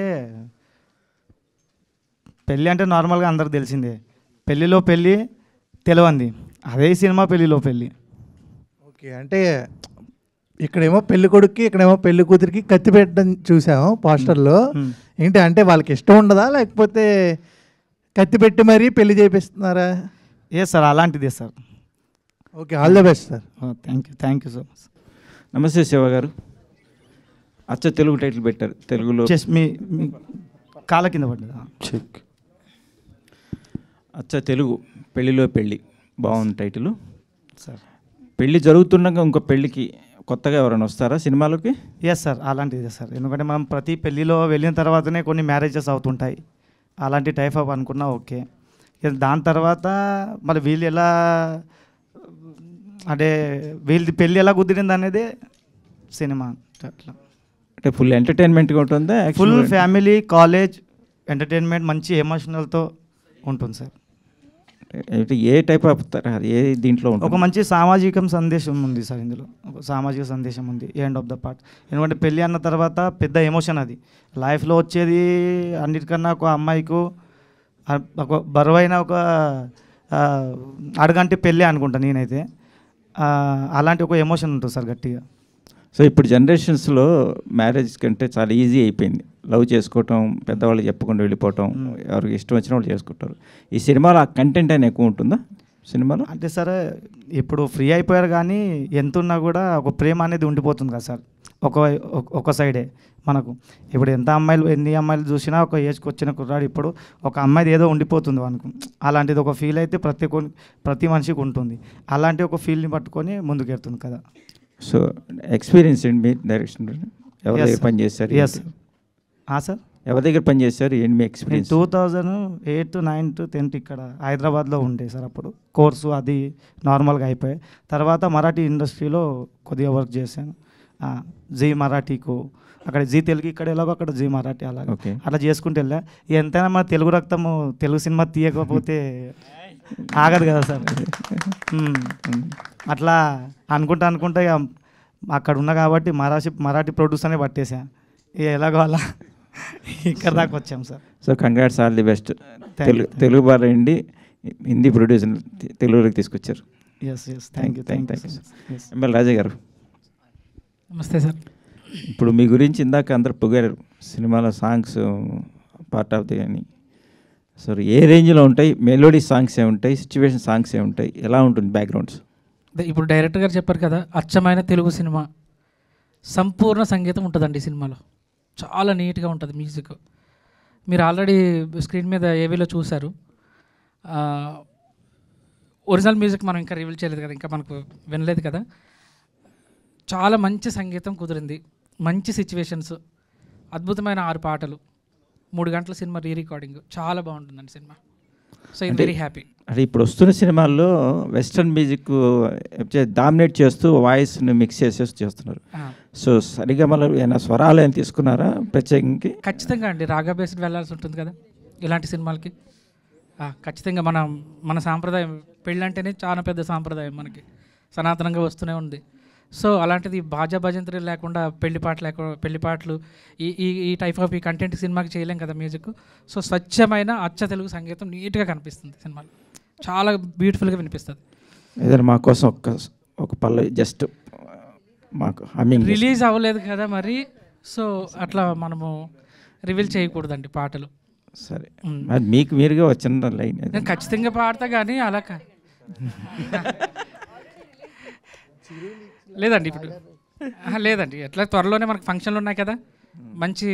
పెళ్ళి అంటే నార్మల్గా అందరికి తెలిసిందే, పెళ్ళిలో పెళ్ళి తెలియంది. అదే సినిమా పెళ్ళిలో పెళ్ళి. ఓకే, అంటే ఇక్కడేమో పెళ్లి కొడుక్కి ఇక్కడేమో పెళ్లి కూతురికి కత్తి పెట్టడం చూసాము పోస్టర్లో. ఏంటి అంటే వాళ్ళకి ఇష్టం ఉండదా లేకపోతే కత్తి పెట్టి మరీ పెళ్లి చేపిస్తున్నారా? ఏ సార్ అలాంటిదే sir. Okay, all the best sir. Thank you so much. నమస్తే శివ గారు. అచ్చ తెలుగు టైటిల్ పెట్టారు తెలుగులో. మీ కాళ్ళ కింద పడ్డదా? చెక్. అచ్చ తెలుగు పెళ్ళిలో పెళ్ళి బాగుంది టైటిల్ సార్. పెళ్ళి జరుగుతుండగా ఇంకో పెళ్ళికి కొత్తగా ఎవరైనా వస్తారా సినిమాలోకి? ఎస్ సార్, అలాంటిదే సార్. ఎందుకంటే మనం ప్రతి పెళ్ళిలో వెళ్ళిన తర్వాతనే కొన్ని మ్యారేజెస్ అవుతుంటాయి. అలాంటి టైప్ ఆఫ్ అనుకున్నా ఓకే. దాని తర్వాత మరి వీళ్ళు ఎలా అంటే వీళ్ళది పెళ్ళి ఎలా కుదిరింది అనేది సినిమా. అట్లా అంటే ఫుల్ ఎంటర్టైన్మెంట్గా ఉంటుందా? ఫుల్ ఫ్యామిలీ కాలేజ్ ఎంటర్టైన్మెంట్ మంచి ఎమోషనల్తో ఉంటుంది సార్. అంటే ఏ టైప్ ఆఫ్ ఏ దీంట్లో ఒక మంచి సామాజిక సందేశం ఉంది సార్ ఇందులో. ఒక సామాజిక సందేశం ఉంది ఎండ్ ఆఫ్ ద పార్ట్. ఎందుకంటే పెళ్ళి అన్న తర్వాత పెద్ద ఎమోషన్ అది లైఫ్లో వచ్చేది. అన్నిటికన్నా ఒక అమ్మాయికు ఒక బరువైన ఒక అడగంటే పెళ్ళి అనుకుంటా నేనైతే. అలాంటి ఒక ఎమోషన్ ఉంటుంది సార్ గట్టిగా. సో ఇప్పుడు జనరేషన్స్లో మ్యారేజ్ కంటే చాలా ఈజీ అయిపోయింది. లవ్ చేసుకోవటం, పెద్దవాళ్ళు చెప్పకుండా వెళ్ళిపోవటం, ఎవరికి ఇష్టం వచ్చిన వాళ్ళు చేసుకుంటారు. ఈ సినిమాలో ఆ కంటెంట్ అని ఎక్కువ ఉంటుందా సినిమాలో? అంటే సరే ఇప్పుడు ఫ్రీ అయిపోయారు, కానీ ఎంత ఉన్నా కూడా ఒక ప్రేమ అనేది ఉండిపోతుంది కదా సార్. ఒక సైడే మనకు. ఇప్పుడు ఎన్ని అమ్మాయిలు చూసినా ఒక ఏజ్కి వచ్చిన కుర్రాడు ఇప్పుడు ఒక అమ్మాయిది ఏదో ఉండిపోతుంది అనుకు. అలాంటిది ఒక ఫీల్ అయితే ప్రతి మనిషికి ఉంటుంది. అలాంటి ఒక ఫీల్ని పట్టుకొని ముందుకెళ్తుంది కదా. సో ఎక్స్పీరియన్స్ ఏంటి మీ డైరెక్షన్? ఎవరి దగ్గర పని చేస్తారు? సార్ ఎవరి దగ్గర పని చేస్తారు? ఏంటి మీ ఎక్స్పీరియన్స్? 2008, 9, 10 ఇక్కడ హైదరాబాద్లో ఉండే సార్. అప్పుడు కోర్సు అది నార్మల్గా అయిపోయాయి. తర్వాత మరాఠీ ఇండస్ట్రీలో కొద్దిగా వర్క్ చేశాను. జీ మరాఠీకు, అక్కడ జీ తెలుగు, ఇక్కడ ఎలాగో అక్కడ జీ మరాఠీ, అలా అట్లా చేసుకుంటూ వెళ్ళా. ఎంతైనా మన తెలుగు రక్తము తెలుగు సినిమా తీయకపోతే ఆగదు కదా సార్. అట్లా అనుకుంటా ఇక అక్కడ ఉన్నా కాబట్టి మరాఠీ ప్రొడ్యూసర్నే పట్టేసా. ఇక ఎలాగో అలా ఇక్కడ దాకా వచ్చాం sir. So congrats, all the best. Telugu బాగా అండి, హిందీ ప్రొడ్యూసర్ తెలుగులోకి తీసుకొచ్చారు. Thank you. ఎంఎల్ రాజా గారు నమస్తే సార్. ఇప్పుడు మీ గురించి ఇందాక అందరు పొగారు, సినిమాలో సాంగ్స్ పార్ట్ ఆఫ్ ది అని. సో ఏ రేంజ్లో ఉంటాయి? మెలోడీ సాంగ్స్ ఏముంటాయి, సిచ్యువేషన్ సాంగ్స్ ఏముంటాయి, ఎలా ఉంటుంది బ్యాక్గ్రౌండ్స్? ఇప్పుడు డైరెక్టర్ గారు చెప్పారు కదా, అచ్చమైన తెలుగు సినిమా, సంపూర్ణ సంగీతం ఉంటుందండి ఈ సినిమాలో. చాలా నీట్గా ఉంటుంది మ్యూజిక్. మీరు ఆల్రెడీ స్క్రీన్ మీద ఏవీలో చూశారు. ఒరిజినల్ మ్యూజిక్ మనం ఇంకా రివీల్ చేయలేదు కదా, ఇంకా మనకు వినలేదు కదా. చాలా మంచి సంగీతం కుదిరింది, మంచి సిచ్యువేషన్స్, అద్భుతమైన 6 పాటలు, 3 గంటల సినిమా రికార్డింగ్, చాలా బాగుంటుందండి cinema. So I'm very happy. అంటే ఇప్పుడు వస్తున్న సినిమాల్లో వెస్ట్రన్ మ్యూజిక్ డామినేట్ చేస్తూ వాయిస్ని మిక్స్ చేస్తున్నారు. సో సరిగా మళ్ళీ ఏమైనా స్వరాలు ఏమైనా తీసుకున్నారా ప్రత్యేకంగా? ఖచ్చితంగా అండి, రాగా బేస్డ్ వెళ్ళాల్సి ఉంటుంది కదా ఇలాంటి సినిమాలకి. ఖచ్చితంగా మన సాంప్రదాయం, పెళ్ళంటేనే చాలా పెద్ద సాంప్రదాయం మనకి, సనాతనంగా వస్తూనే ఉంది. సో అలాంటిది బాజా భజంత్రీలు లేకుండా పెళ్లి పాటలు ఈ టైప్ ఆఫ్ ఈ కంటెంట్ సినిమాకి చేయలేం కదా మ్యూజిక్. సో స్వచ్ఛమైన అచ్చ తెలుగు సంగీతం నీట్గా కనిపిస్తుంది సినిమాలో, చాలా బ్యూటిఫుల్గా వినిపిస్తుంది. ఏదైనా మా కోసం ఒక పల్లవి జస్ట్ మాకు రిలీజ్ అవ్వలేదు కదా మరి, సో అట్లా మనము రివీల్ చేయకూడదండి పాటలు. సరే, మరి మీకు మీరుగా వచ్చిన లైన్ నేను ఖచ్చితంగా పాడతా కానీ అలా లేదండి ఇప్పుడు లేదండి. ఎట్లా త్వరలోనే మనకు ఫంక్షన్లు ఉన్నాయి కదా, మంచి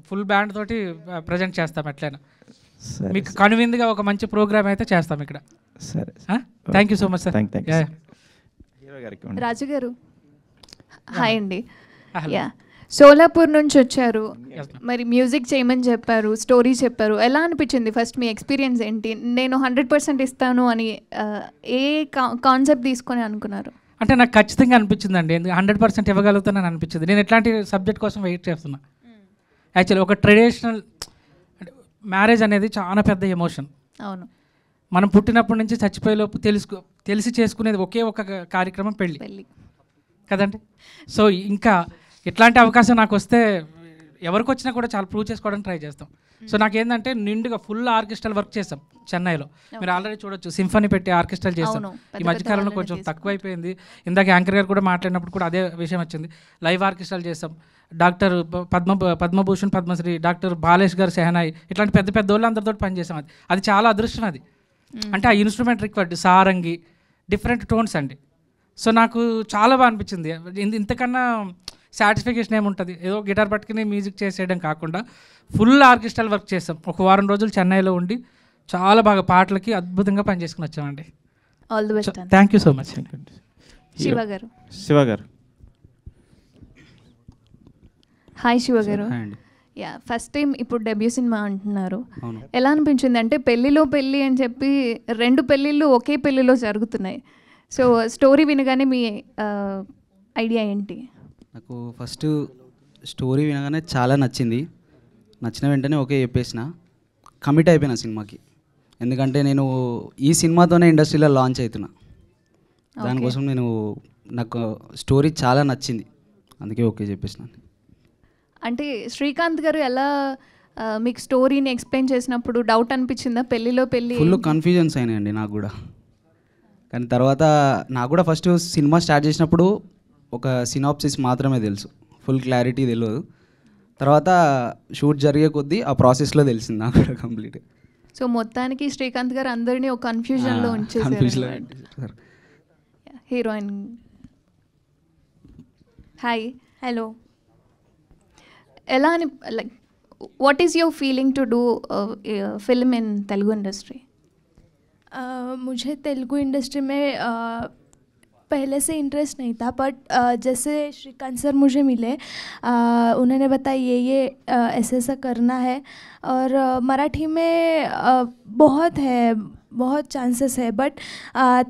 ఫుల్ బ్యాండ్ తోటి ప్రజెంట్ చేస్తాం. ఎట్లయినా మీకు కనువిందుగా ఒక మంచి ప్రోగ్రామ్ అయితే చేస్తాం ఇక్కడ. సరే, thank you so much sir. Raju గారు హాయ్ అండి. యా, సోలాపూర్ నుంచి వచ్చారు, మరి మ్యూజిక్ చేయమని చెప్పారు, స్టోరీ చెప్పారు. ఎలా అనిపించింది ఫస్ట్ మీ ఎక్స్పీరియన్స్ ఏంటి? నేను 100% ఇస్తాను అని ఏ కాన్సెప్ట్ తీసుకొని అనుకున్నారు? అంటే నాకు ఖచ్చితంగా అనిపించిందండి, 100% ఇవ్వగలుగుతానని అనిపించింది. నేను ఎట్లాంటి సబ్జెక్ట్ కోసం వెయిట్ చేస్తున్నా. యాక్చువల్లీ ఒక ట్రెడిషనల్ మ్యారేజ్ అనేది చాలా పెద్ద ఎమోషన్. అవును, మనం పుట్టినప్పటి నుంచి చచ్చిపోయేలోపు తెలిసి చేసుకునేది ఒకే ఒక కార్యక్రమం పెళ్ళి కదండి. సో ఇంకా ఇట్లాంటి అవకాశం నాకు వస్తే ఎవరికి వచ్చినా కూడా చాలా ప్రూవ్ చేసుకోవడానికి ట్రై చేస్తాం. సో నాకేంటంటే నిండుగా ఫుల్ ఆర్కెస్ట్రల్ వర్క్ చేస్తాం చెన్నైలో. మీరు ఆల్రెడీ చూడొచ్చు, సింఫనీ పెట్టి ఆర్కెస్ట్రల్ చేస్తాం. ఈ మధ్యకాలంలో కొంచెం తక్కువైపోయింది. ఇందాక యాంకర్ గారు కూడా మాట్లాడినప్పుడు కూడా అదే విషయం వచ్చింది. లైవ్ ఆర్కెస్ట్రల్ చేస్తాం. డాక్టర్ పద్మభూషణ్, పద్మశ్రీ, డాక్టర్ బాలేష్ గారు, సెహనాయి, ఇట్లాంటి పెద్ద పెద్ద వాళ్ళు అందరితో పనిచేసాం. అది చాలా అదృష్టం. అది అంటే ఆ instrument required Sarangi, different tones అండి. సో నాకు చాలా బాగా అనిపించింది. ఇంతకన్నా సాటిస్ఫికేషన్ ఏముంటుంది? ఏదో గిటార్ పట్టుకుని మ్యూజిక్ చేసేయడం కాకుండా ఫుల్ ఆర్కెస్ట్రల్ వర్క్ చేస్తాం. ఒక వారం రోజులు చెన్నైలో ఉండి చాలా బాగా పాటలకి అద్భుతంగా పనిచేసుకుని వచ్చామండి. All the best. Thank you so much. Shiva గారు హాయ్ శివ గారు. యా, ఫస్ట్ టైం ఇప్పుడు డెబ్యూ సినిమా అంటున్నారు, ఎలా అనిపించింది? అంటే పెళ్ళిలో పెళ్ళి అని చెప్పి 2 పెళ్ళిళ్ళు ఒకే పెళ్ళిలో జరుగుతున్నాయి. సో స్టోరీ వినగానే మీ ఐడియా ఏంటి? నాకు ఫస్ట్ స్టోరీ వినగానే చాలా నచ్చింది. నచ్చిన వెంటనే ఓకే చెప్పేసిన, కమిట్ అయిపోయిన సినిమాకి. ఎందుకంటే నేను ఈ సినిమాతోనే ఇండస్ట్రీలో లాంచ్ అవుతున్నా. దానికోసం నాకు స్టోరీ చాలా నచ్చింది, అందుకే ఓకే చెప్పేసిన. అంటే శ్రీకాంత్ గారు ఎలా మీకు స్టోరీని ఎక్స్ప్లెయిన్ చేసినప్పుడు డౌట్ అనిపించిందా? పెళ్ళిలో పెళ్ళి ఫుల్ కన్ఫ్యూజన్స్ అయినాయండి నాకు కూడా. కానీ తర్వాత నాకు కూడా ఫస్ట్ సినిమా స్టార్ట్ చేసినప్పుడు ఒక సినాప్సిస్ మాత్రమే తెలుసు, ఫుల్ క్లారిటీ తెలియదు. తర్వాత షూట్ జరిగే కొద్దీ ఆ ప్రాసెస్లో తెలిసింది నాకు కూడా కంప్లీట్. సో మొత్తానికి శ్రీకాంత్ గారు అందరినీ ఒక కన్ఫ్యూజన్లో ఉంచేసారు. Heroine hi. హలో. ఎలా అని like what is your feeling to do film in Telugu industry? मुझे तेलुगु इंडस्ट्री में पहले से इंटरेस्ट नहीं था, बट जैसे श्रीकांत सर मुझे मिले, उन्होंने बताया ये ऐसा ऐसा करना है, और मराठी में बहुत है, बहुत चांसेस है, बट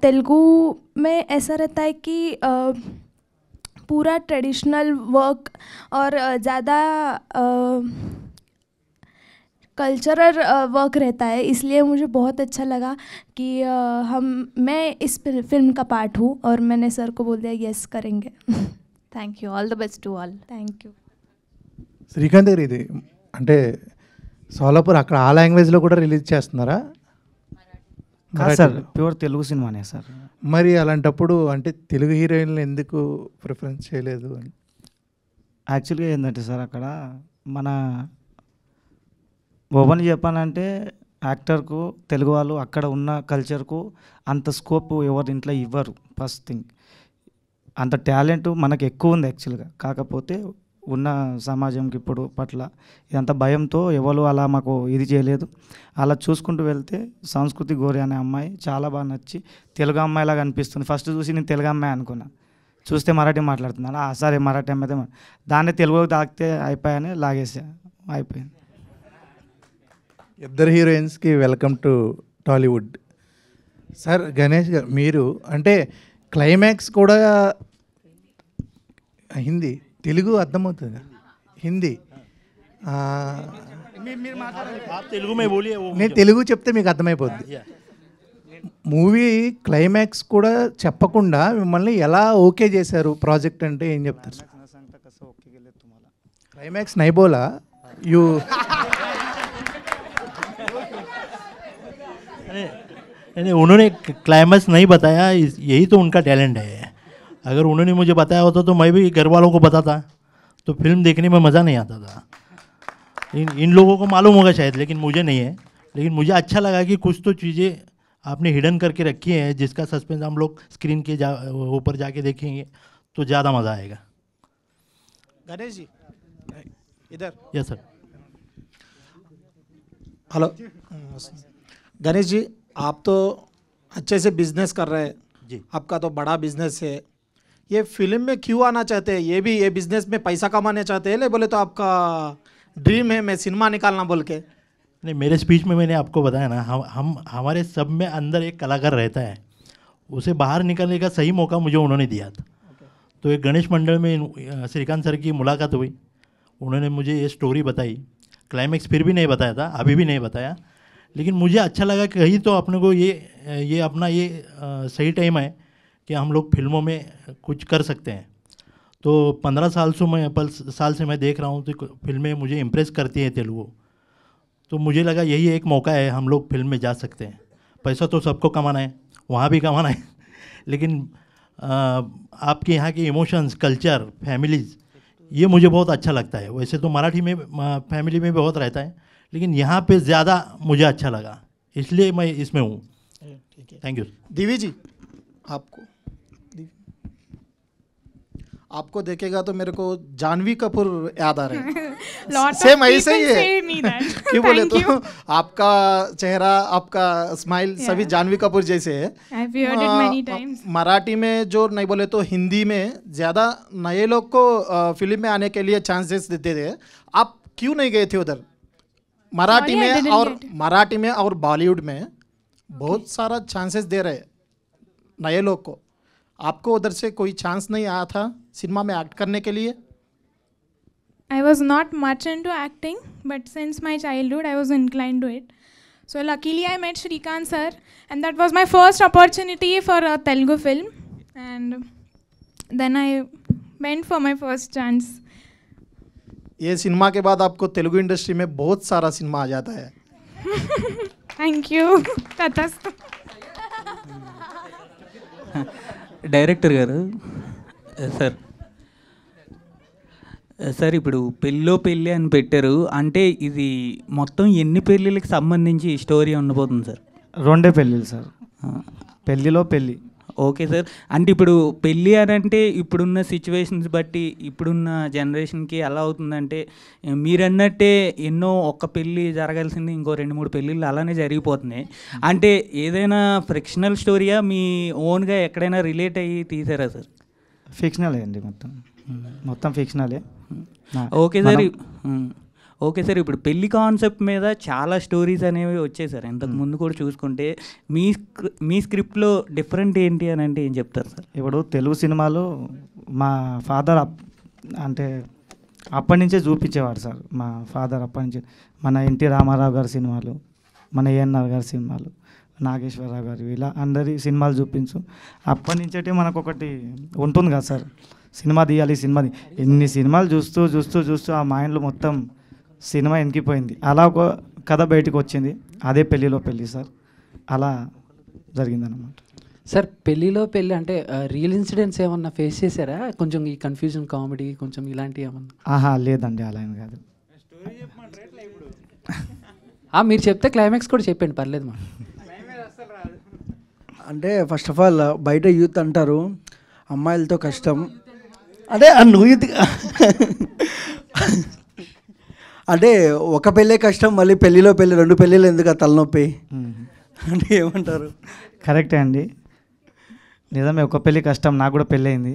तेलुगु में ऐसा रहता है कि पूरा ट्रेडिशनल वर्क और ज़्यादा कल्चरल वर्क रहता है, इसलिए मुझे बहुत अच्छा लगा कि मैं इस फिल्म का पार्ट हूँ, और मैंने सर को बोल दिया यस करेंगे. Thank you, all the best to all. Thank you. Srikanth గారు, ఇది అంటే సోలాపూర్ అక్కడ ఆ లాంగ్వేజ్లో కూడా రిలీజ్ చేస్తున్నారా? సార్ ప్యూర్ తెలుగు సినిమానే సార్. మరి అలాంటప్పుడు అంటే తెలుగు హీరోయిన్లు ఎందుకు ప్రిఫరెన్స్ చేయలేదు అని? యాక్చువల్గా ఏంటంటే సార్, అక్కడ మన ఓపెన్ చెప్పాలంటే యాక్టర్కు తెలుగు వాళ్ళు అక్కడ ఉన్న కల్చర్కు అంత స్కోప్ ఎవరి ఇంట్లో ఇవ్వరు. ఫస్ట్ థింగ్, అంత టాలెంట్ మనకు ఎక్కువ ఉంది యాక్చువల్గా. కాకపోతే ఉన్న సమాజంకి ఇప్పుడు పట్ల ఇదంతా భయంతో ఎవరు అలా మాకు ఇది చేయలేదు. అలా చూసుకుంటూ వెళ్తే సంస్కృతి గోరి అనే అమ్మాయి చాలా బాగా నచ్చి తెలుగు అమ్మాయిలాగా అనిపిస్తుంది. ఫస్ట్ చూసి నేను తెలుగు అమ్మాయి అనుకున్నా, చూస్తే మరాఠీ మాట్లాడుతున్నాను. సరే మరాఠీ అమ్మాయితే దాన్ని తెలుగులోకి తాకితే అయిపోయాని లాగేసా, అయిపోయింది. ఇద్దరు హీరోయిన్స్కి welcome to Tollywood. Sir Ganesh గారు, మీరు అంటే క్లైమాక్స్ కూడా హిందీ, తెలుగు అర్థమవుతుంది, హిందీ. నేను తెలుగు చెప్తే మీకు అర్థమైపోద్ది. మూవీ క్లైమాక్స్ కూడా చెప్పకుండా మిమ్మల్ని ఎలా ఓకే చేశారు ప్రాజెక్ట్ అంటే ఏం చెప్తారు? క్లైమాక్స్ నైబోలా యూ नहीं, उन्होंने क्लाइमैक्स नहीं बताया, यही तो उनका टैलेंट है. अगर उन्होंने मुझे बताया होता तो मैं भी घर वालों को बताता, तो फिल्म देखने में मज़ा नहीं आता था. इन लोगों को मालूम होगा शायद, लेकिन मुझे नहीं है. लेकिन मुझे अच्छा लगा कि कुछ तो चीज़ें आपने हिडन करके रखी हैं, जिसका सस्पेंस हम लोग स्क्रीन के ऊपर जाके देखेंगे तो ज़्यादा मज़ा आएगा. गणेश जी इधर. Yes sir. Hello Ganesh ji, आप तो अच्छे से बिजनेस कर रहे हैं जी, आपका तो बड़ा बिजनेस है. ये फिल्म में क्यों आना चाहते हैं? ये बिजनेस में पैसा कमाने चाहते हैं, ले बोले तो आपका ड्रीम है मैं सिनेमा निकालना बोल के? नहीं, मेरे स्पीच में मैंने आपको बताया ना, हम हमारे सब में अंदर एक कलाकार रहता है, उसे बाहर निकलने का सही मौका मुझे उन्होंने दिया था. तो एक गणेश मंडल में श्रीकांत सर की मुलाकात हुई, उन्होंने मुझे ये स्टोरी बताई. क्लाइमैक्स फिर भी नहीं बताया था, अभी भी नहीं बताया, लेकिन मुझे अच्छा लगा कि कहीं तो अपने को ये अपना ये सही टाइम है कि हम लोग फिल्मों में कुछ कर सकते हैं. तो 15 साल से मैं देख रहा हूँ तो फिल्में मुझे इम्प्रेस करती हैं तेलुगु. तो मुझे लगा यही एक मौका है, हम लोग फिल्म में जा सकते हैं. पैसा तो सबको कमाना है, वहाँ भी कमाना है, लेकिन आपके यहाँ के इमोशंस, कल्चर, फैमिलीज़, ये मुझे बहुत अच्छा लगता है. वैसे तो मराठी में फैमिली में बहुत रहता है, लेकिन यहाँ पे ज़्यादा मुझे अच्छा लगा, इसलिए मैं इसमें हूँ. ठीक है, थैंक यू. दिवी जी, आपको देखेगा तो मेरे को जानवी कपूर याद आ रहे हैं. सेम ऐसे ही है. क्यों बोले तो आपका चेहरा, आपका स्माइल सभी जानवी कपूर जैसे है. मराठी में जो नहीं बोले तो हिंदी में ज़्यादा नए लोग को फिल्म में आने के लिए चांसेस देते थे. आप क्यों नहीं गए थे उधर? मराठी में और बॉलीवुड में बहुत सारा चांसेस दे रहे नए लोग को. आपको उधर से कोई चांस नहीं आया था सिनेमा में एक्ट करने के लिए? I was not much into acting, but since my childhood I was inclined to it. So luckily I met Shrikant sir, and that was my first opportunity for a Telugu film, and then I went for my first chance. ये cinema के बाद आपको Telugu industry में बहुत सारा cinema आ जाता है. Thank you. Tathastu. Director గారు, సార్ ఇప్పుడు పెళ్ళో పెళ్ళి అని పెట్టారు, అంటే ఇది మొత్తం ఎన్ని పెళ్ళిళ్ళకి సంబంధించి స్టోరీ ఉండబోతుంది సార్? 2 పెళ్ళిళ్ళు సార్, పెళ్ళిలో పెళ్ళి. Okay sir. అంటే ఇప్పుడు పెళ్ళి అని అంటే ఇప్పుడున్న సిచ్యువేషన్స్ బట్టి ఇప్పుడున్న జనరేషన్కి ఎలా అవుతుందంటే మీరన్నట్టే ఎన్నో ఒక్క పెళ్ళి జరగాల్సింది ఇంకో 2-3 పెళ్ళిళ్ళు అలానే జరిగిపోతున్నాయి. అంటే ఏదైనా ఫ్రిక్షనల్ స్టోరీయా మీ ఓన్గా ఎక్కడైనా రిలేట్ అయ్యి తీసారా సార్? ఫిక్షనలే అండి, మొత్తం ఫిక్షనలే. Okay sir. ఓకే సార్, ఇప్పుడు పెళ్లి కాన్సెప్ట్ మీద చాలా స్టోరీస్ అనేవి వచ్చాయి సార్ ఇంతకు ముందు కూడా చూసుకుంటే. మీ స్క్రిప్ట్లో డిఫరెంట్ ఏంటి అని అంటే ఏం చెప్తారు సార్? ఇప్పుడు తెలుగు సినిమాలు మా ఫాదర్ అంటే అప్పటి నుంచే చూపించేవాడు సార్. మా ఫాదర్ అప్పటి నుంచి మన ఎన్టీ రామారావు గారి సినిమాలు, మన ఏఎన్ఆర్ గారి సినిమాలు, నాగేశ్వరరావు గారు, ఇలా అందరి సినిమాలు చూపించు. అప్పటి నుంచే మనకు ఒకటి ఉంటుంది కదా సార్, సినిమా తీయాలి, ఎన్ని సినిమాలు చూస్తూ చూస్తూ చూస్తూ ఆ మైండ్లో మొత్తం సినిమా ఎనికిపోయింది. అలా ఒక కథ బయటకు వచ్చింది, అదే పెళ్ళిలో పెళ్ళి సార్. అలా జరిగిందన్నమాట సార్. పెళ్ళిలో పెళ్ళి అంటే రియల్ ఇన్సిడెంట్స్ ఏమన్నా ఫేస్ చేశారా? కొంచెం ఈ కన్ఫ్యూజన్ కామెడీ కొంచెం ఇలాంటివి ఏమన్నా? లేదండి, అలా ఏం కాదు. మీరు చెప్తే క్లైమాక్స్ కూడా చెప్పండి, పర్లేదు మా. అంటే ఫస్ట్ ఆఫ్ ఆల్ బయట యూత్ అంటారు అమ్మాయిలతో కష్టం అంటే నువ్వు యూత్ అంటే ఒక పెళ్ళే కష్టం, మళ్ళీ పెళ్ళిలో పెళ్ళి 2 పెళ్ళిళ్ళు ఎందుకు ఆ తలనొప్పి అంటే ఏమంటారు? కరెక్టే అండి, నిజమే. ఒక పెళ్ళి కష్టం, నాకు కూడా పెళ్ళి అయింది.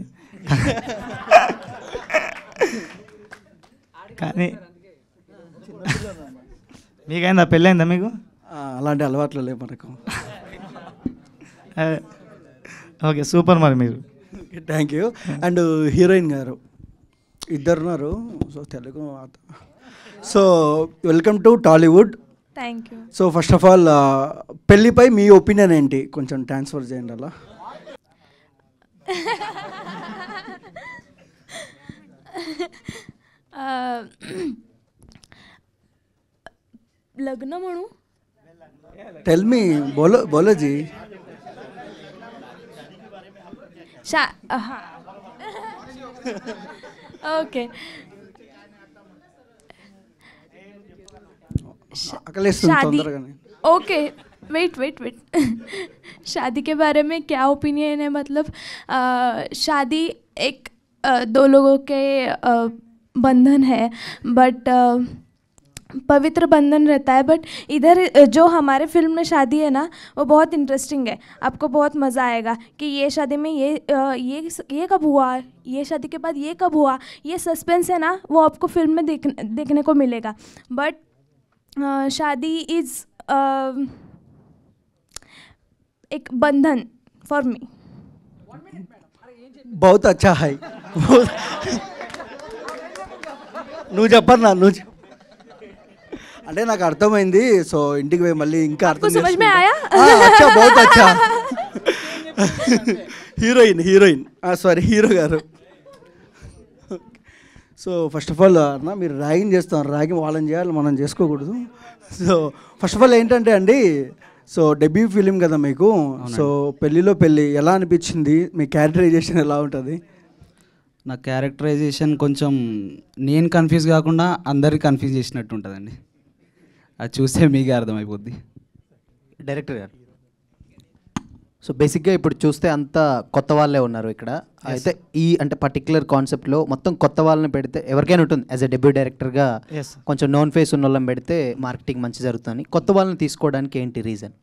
కానీ మీకైందా, పెళ్ళి అయిందా మీకు? అలాంటి అలవాట్లు లేవు మనకు. Okay, super. మరి మీరు థ్యాంక్ యూ. అండ్ హీరోయిన్ గారు ఇద్దరున్నారు, so Telugu. So welcome to Tollywood. Thank you. So first of all పెళ్ళిపై మీ ఒపీనియన్ ఏంటి, కొంచెం ట్రాన్స్ఫర్ చేయండి అలా. लग्न म्हणू? टेल मी, बोलो बोलो जी. हाँ ओके. शादी, ओके, वेट शादी के बारे में क्या ओपिनियन है? मतलब शादी एक 2 लोगों के बंधन है, बट पवित्र बंधन रहता है. बट इधर जो हमारे फिल्म में शादी है ना, वो बहुत इंटरेस्टिंग है. आपको बहुत मज़ा आएगा कि ये शादी में ये कब हुआ, ये शादी के बाद ये कब हुआ, ये सस्पेंस है ना, वो आपको फिल्म में देखने को मिलेगा. बट शादी इज़ एक बंधन फॉर मी. बहुत अच्छा है. నువ్వు చెప్పన్నా, నువ్వు అంటే నాకు అర్థమైంది. సో ఇంటికి పోయి మళ్ళీ ఇంకా అర్థం హీరోయిన్ సారీ హీరో గారు. సో ఫస్ట్ ఆఫ్ ఆల్ అన్న మీరు ర్యాగింగ్ చేస్తాం, ర్యాగింగ్ వాళ్ళని చేయాలి, మనం చేసుకోకూడదు. సో ఫస్ట్ ఆఫ్ ఆల్ ఏంటంటే అండి, సో డెబ్యూ ఫిలిం కదా మీకు. సో పెళ్ళిలో పెళ్ళి ఎలా అనిపించింది, మీ క్యారెక్టరైజేషన్ ఎలా ఉంటుంది? నా క్యారెక్టరైజేషన్ కొంచెం నేను కన్ఫ్యూజ్ కాకుండా అందరికి కన్ఫ్యూజ్ చేసినట్టు ఉంటుందండి. అది చూస్తే మీకే అర్థమైపోద్ది. డైరెక్టర్ గారు, సో బేసిక్గా ఇప్పుడు చూస్తే అంతా కొత్త వాళ్ళే ఉన్నారు ఇక్కడ. అయితే ఈ అంటే పర్టికులర్ కాన్సెప్ట్లో మొత్తం కొత్త వాళ్ళని పెడితే ఎవరికైనా ఉంటుంది, యాజ్ ఎ డెబ్యూ డైరెక్టర్గా కొంచెం నోన్ ఫేస్ ఉన్న వాళ్ళని పెడితే మార్కెటింగ్ మంచి జరుగుతుంది. కొత్త వాళ్ళని తీసుకోవడానికి ఏంటి రీజన్?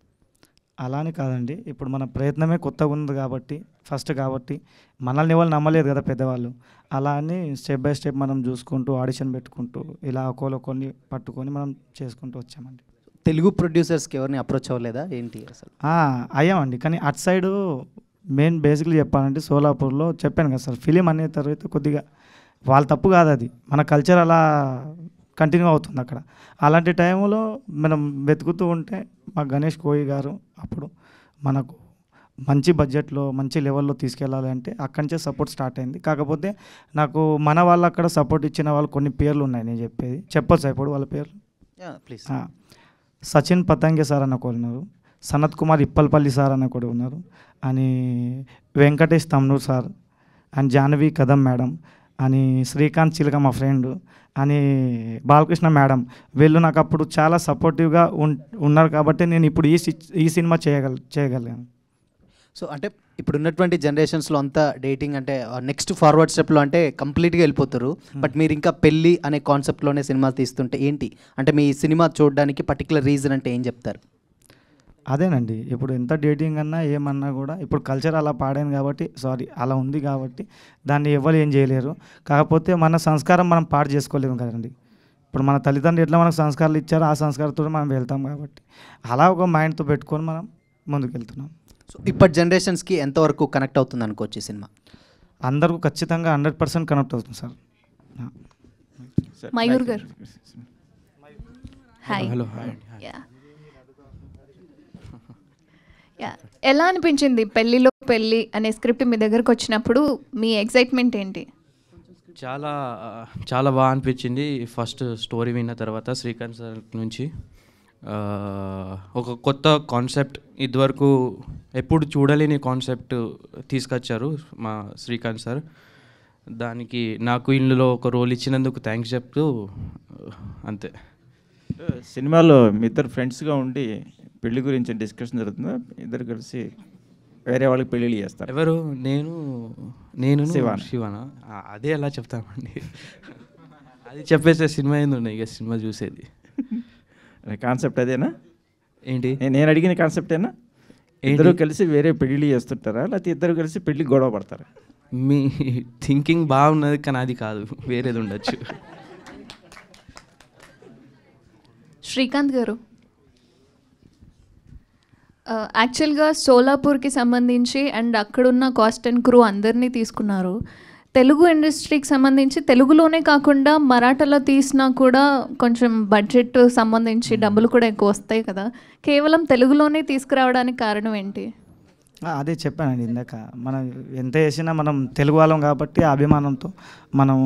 అలానే కాదండి, ఇప్పుడు మన ప్రయత్నమే కొత్తగా ఉంది కాబట్టి, ఫస్ట్ కాబట్టి మనల్ని వాళ్ళు నమ్మలేదు కదా పెద్దవాళ్ళు. అలా అని స్టెప్ బై స్టెప్ మనం చూసుకుంటూ ఆడిషన్ పెట్టుకుంటూ ఇలా కొన్ని పట్టుకొని మనం చేసుకుంటూ వచ్చామండి. తెలుగు ప్రొడ్యూసర్స్కి ఎవరిని అప్రోచ్ అవ్వలేదా ఏంటి అసలు? అయ్యామండి, కానీ అటు సైడు మెయిన్ బేసిక్లీ చెప్పాలంటే సోలాపూర్లో చెప్పాను కదా సార్, ఫిలిం అనే తర్వాత కొద్దిగా వాళ్ళ తప్పు కాదు, అది మన కల్చర్ అలా కంటిన్యూ అవుతుంది అక్కడ. అలాంటి టైంలో మనం వెతుకుతూ ఉంటే మా గణేష్ కోయి గారు అప్పుడు మనకు మంచి బడ్జెట్లో మంచి లెవెల్లో తీసుకెళ్ళాలి అంటే అక్కడి నుంచే సపోర్ట్ స్టార్ట్ అయింది. కాకపోతే నాకు మన వాళ్ళు అక్కడ సపోర్ట్ ఇచ్చిన వాళ్ళు కొన్ని పేర్లు ఉన్నాయి, నేను చెప్పొచ్చా ఇప్పుడు వాళ్ళ పేర్లు? ప్లీజ్. సచిన్ పతంగే సార్ అన్న ఒకరు ఉన్నారు, సనత్ కుమార్ ఇప్పల్పల్లి సార్ అన్న ఒకరు ఉన్నారు, అని Venkatesh తమ్నూర్ sir, and Jahnavi Kadam madam, అని శ్రీకాంత్ చిలక మా ఫ్రెండ్, అని బాలకృష్ణ మేడం. వీళ్ళు నాకు అప్పుడు చాలా సపోర్టివ్గా ఉన్నారు కాబట్టి నేను ఇప్పుడు ఈ సినిమా చేయగలిగాను. సో అంటే ఇప్పుడు ఉన్నటువంటి జనరేషన్స్లో అంతా డేటింగ్ అంటే నెక్స్ట్ ఫార్వర్డ్ స్టెప్లో అంటే కంప్లీట్గా వెళ్ళిపోతారు. బట్ మీరు ఇంకా పెళ్ళి అనే కాన్సెప్ట్లోనే సినిమా తీస్తుంటే ఏంటి అంటే మీ సినిమా చూడడానికి పర్టికులర్ రీజన్ అంటే ఏం చెప్తారు? అదేనండి, ఇప్పుడు ఎంత డేటింగ్ అన్నా ఏమన్నా కూడా ఇప్పుడు కల్చర్ అలా పాడాను కాబట్టి అలా ఉంది కాబట్టి దాన్ని ఎవరు ఏం చేయలేరు. కాకపోతే మన సంస్కారం మనం పాడు చేసుకోలేము కదండి. ఇప్పుడు మన తల్లిదండ్రులు ఎట్లా మనకు సంస్కారాలు ఇచ్చారో ఆ సంస్కారంతో మనం వెళ్తాం కాబట్టి అలా ఒక మైండ్తో పెట్టుకొని మనం ముందుకు వెళ్తున్నాం. సో ఇప్పటి జనరేషన్స్కి ఎంతవరకు కనెక్ట్ అవుతుంది అనుకోవచ్చు ఈ సినిమా? అందరికీ ఖచ్చితంగా 100% కనెక్ట్ అవుతుంది సార్. మయూర్ గారు హాయ్. హలో. ఎలా అనిపించింది పెళ్ళిలో పెళ్ళి అనే స్క్రిప్ట్ మీ దగ్గరకు వచ్చినప్పుడు మీ ఎక్సైట్మెంట్ ఏంటి? చాలా చాలా బాగా అనిపించింది. ఫస్ట్ స్టోరీ విన్న తర్వాత శ్రీకాంత్ సార్ నుంచి ఒక కొత్త కాన్సెప్ట్, ఇదివరకు ఎప్పుడు చూడలేని కాన్సెప్ట్ తీసుకొచ్చారు మా శ్రీకాంత్ సార్. దానికి నాకు ఇందులో ఒక రోల్ ఇచ్చినందుకు థ్యాంక్స్ చెప్తూ అంతే. సినిమాలో మీ ఇద్దరు ఫ్రెండ్స్గా ఉండి పెళ్లి గురించి డిస్కషన్ జరుగుతుందా? ఇద్దరు కలిసి వేరే వాళ్ళకి పెళ్ళిళ్ళు చేస్తారు. ఎవరు? నేను శివానా? అదే ఎలా చెప్తామండి, అది చెప్పేసే సినిమా ఏంది ఇక సినిమా చూసేది. కాన్సెప్ట్ అదేనా? ఏంటి నేను అడిగిన కాన్సెప్టేనా? ఇద్దరు కలిసి వేరే పెళ్ళిళ్ళు చేస్తుంటారా, లేకపోతే ఇద్దరు కలిసి పెళ్ళి గొడవ పడతారా? మీ థింకింగ్ బాగున్నది కానీ అది కాదు, వేరేది ఉండొచ్చు. శ్రీకాంత్ గారు, యాక్చువల్గా సోలాపూర్కి సంబంధించి అండ్ అక్కడున్న కాస్ట్ అండ్ క్రూ అందరినీ తీసుకున్నారు. తెలుగు ఇండస్ట్రీకి సంబంధించి తెలుగులోనే కాకుండా మరాఠాలో తీసినా కూడా కొంచెం బడ్జెట్ సంబంధించి డబ్బులు కూడా ఎక్కువ వస్తాయి కదా, కేవలం తెలుగులోనే తీసుకురావడానికి కారణం ఏంటి? అదే చెప్పానండి ఇందాక, మనం ఎంత చేసినా మనం తెలుగు వాళ్ళం కాబట్టి ఆ అభిమానంతో మనం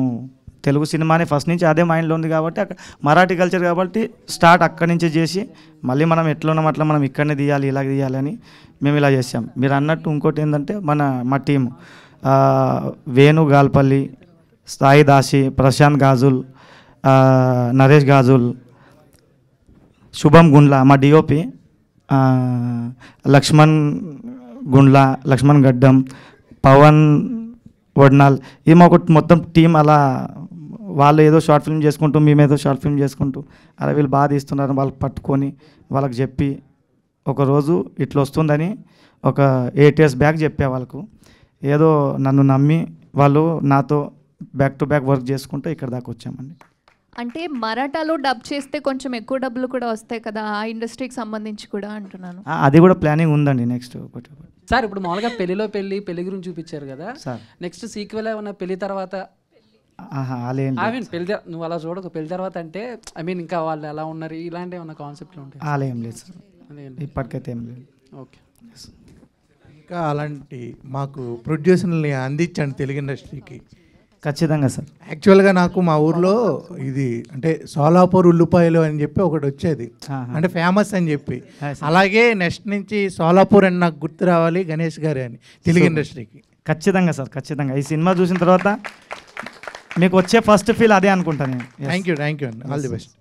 తెలుగు సినిమాని ఫస్ట్ నుంచి అదే మైండ్లో ఉంది కాబట్టి అక్కడ మరాఠీ కల్చర్ కాబట్టి స్టార్ట్ అక్కడి నుంచే చేసి మళ్ళీ మనం ఎట్లా ఉన్నాం అట్లా మనం ఇక్కడనే తీయాలి ఇలా తీయాలని మేము ఇలా చేసాం. మీరు అన్నట్టు ఇంకోటి ఏంటంటే మా టీం వేణు గాల్పల్లి, సాయి దాసి, ప్రశాంత్ గాజుల్, నరేష్ గాజుల్, శుభం గుండ్ల, మా డిఓపి లక్ష్మణ్ గుండ్ల, లక్ష్మణ్ గడ్డం, పవన్ వడ్నాల్, ఈ మాకు మొత్తం టీం అలా వాళ్ళు ఏదో షార్ట్ ఫిల్మ్ చేసుకుంటూ మేమేదో షార్ట్ ఫిల్మ్ చేసుకుంటూ అలా వీళ్ళు బాగా తీస్తున్నారు వాళ్ళకి పట్టుకొని వాళ్ళకి చెప్పి ఒకరోజు ఇట్లా వస్తుందని ఒక 8 years బ్యాక్ చెప్పే వాళ్ళకు ఏదో నన్ను నమ్మి వాళ్ళు నాతో బ్యాక్ టు బ్యాక్ వర్క్ చేసుకుంటూ ఇక్కడ దాకా వచ్చామండి. అంటే మరాఠాలో డబ్ చేస్తే కొంచెం ఎక్కువ డబ్బులు కూడా వస్తాయి కదా ఆ ఇండస్ట్రీకి సంబంధించి కూడా అంటున్నాను. అది కూడా ప్లానింగ్ ఉందండి నెక్స్ట్ ఒకటి. సార్ ఇప్పుడు మామూలుగా పెళ్లిలో పెళ్లి గురించి చూపించారు కదా సార్, నెక్స్ట్ సీక్వెల్ ఏమన్నా పెళ్లి తర్వాత పెళ్లి నువ్వు అలా చూడకు పెళ్లి తర్వాత అంటే ఇంకా వాళ్ళు ఎలా ఉన్నారు ఇలాంటి ఏమన్నా కాన్సెప్ట్లు ఉంటాయి? అలా ఏం లేదు సార్, ఇప్పటికైతే ఏం లేదు. ఓకే, ఇంకా అలాంటి మాకు ప్రొడ్యూసర్ని అందించండి తెలుగు ఇండస్ట్రీకి. ఖచ్చితంగా సార్. యాక్చువల్గా నాకు మా ఊర్లో ఇది అంటే సోలాపూర్ ఉల్లిపాయలు అని చెప్పి ఒకటి వచ్చేది, అంటే ఫేమస్ అని చెప్పి. అలాగే నెక్స్ట్ నుంచి సోలాపూర్ అని నాకు గుర్తు రావాలి గణేష్ గారి అని తెలుగు ఇండస్ట్రీకి. ఖచ్చితంగా సార్, ఖచ్చితంగా. ఈ సినిమా చూసిన తర్వాత మీకు వచ్చే ఫస్ట్ ఫీల్ అదే అనుకుంటాను. థ్యాంక్ యూ అండి, ఆల్ ది బెస్ట్.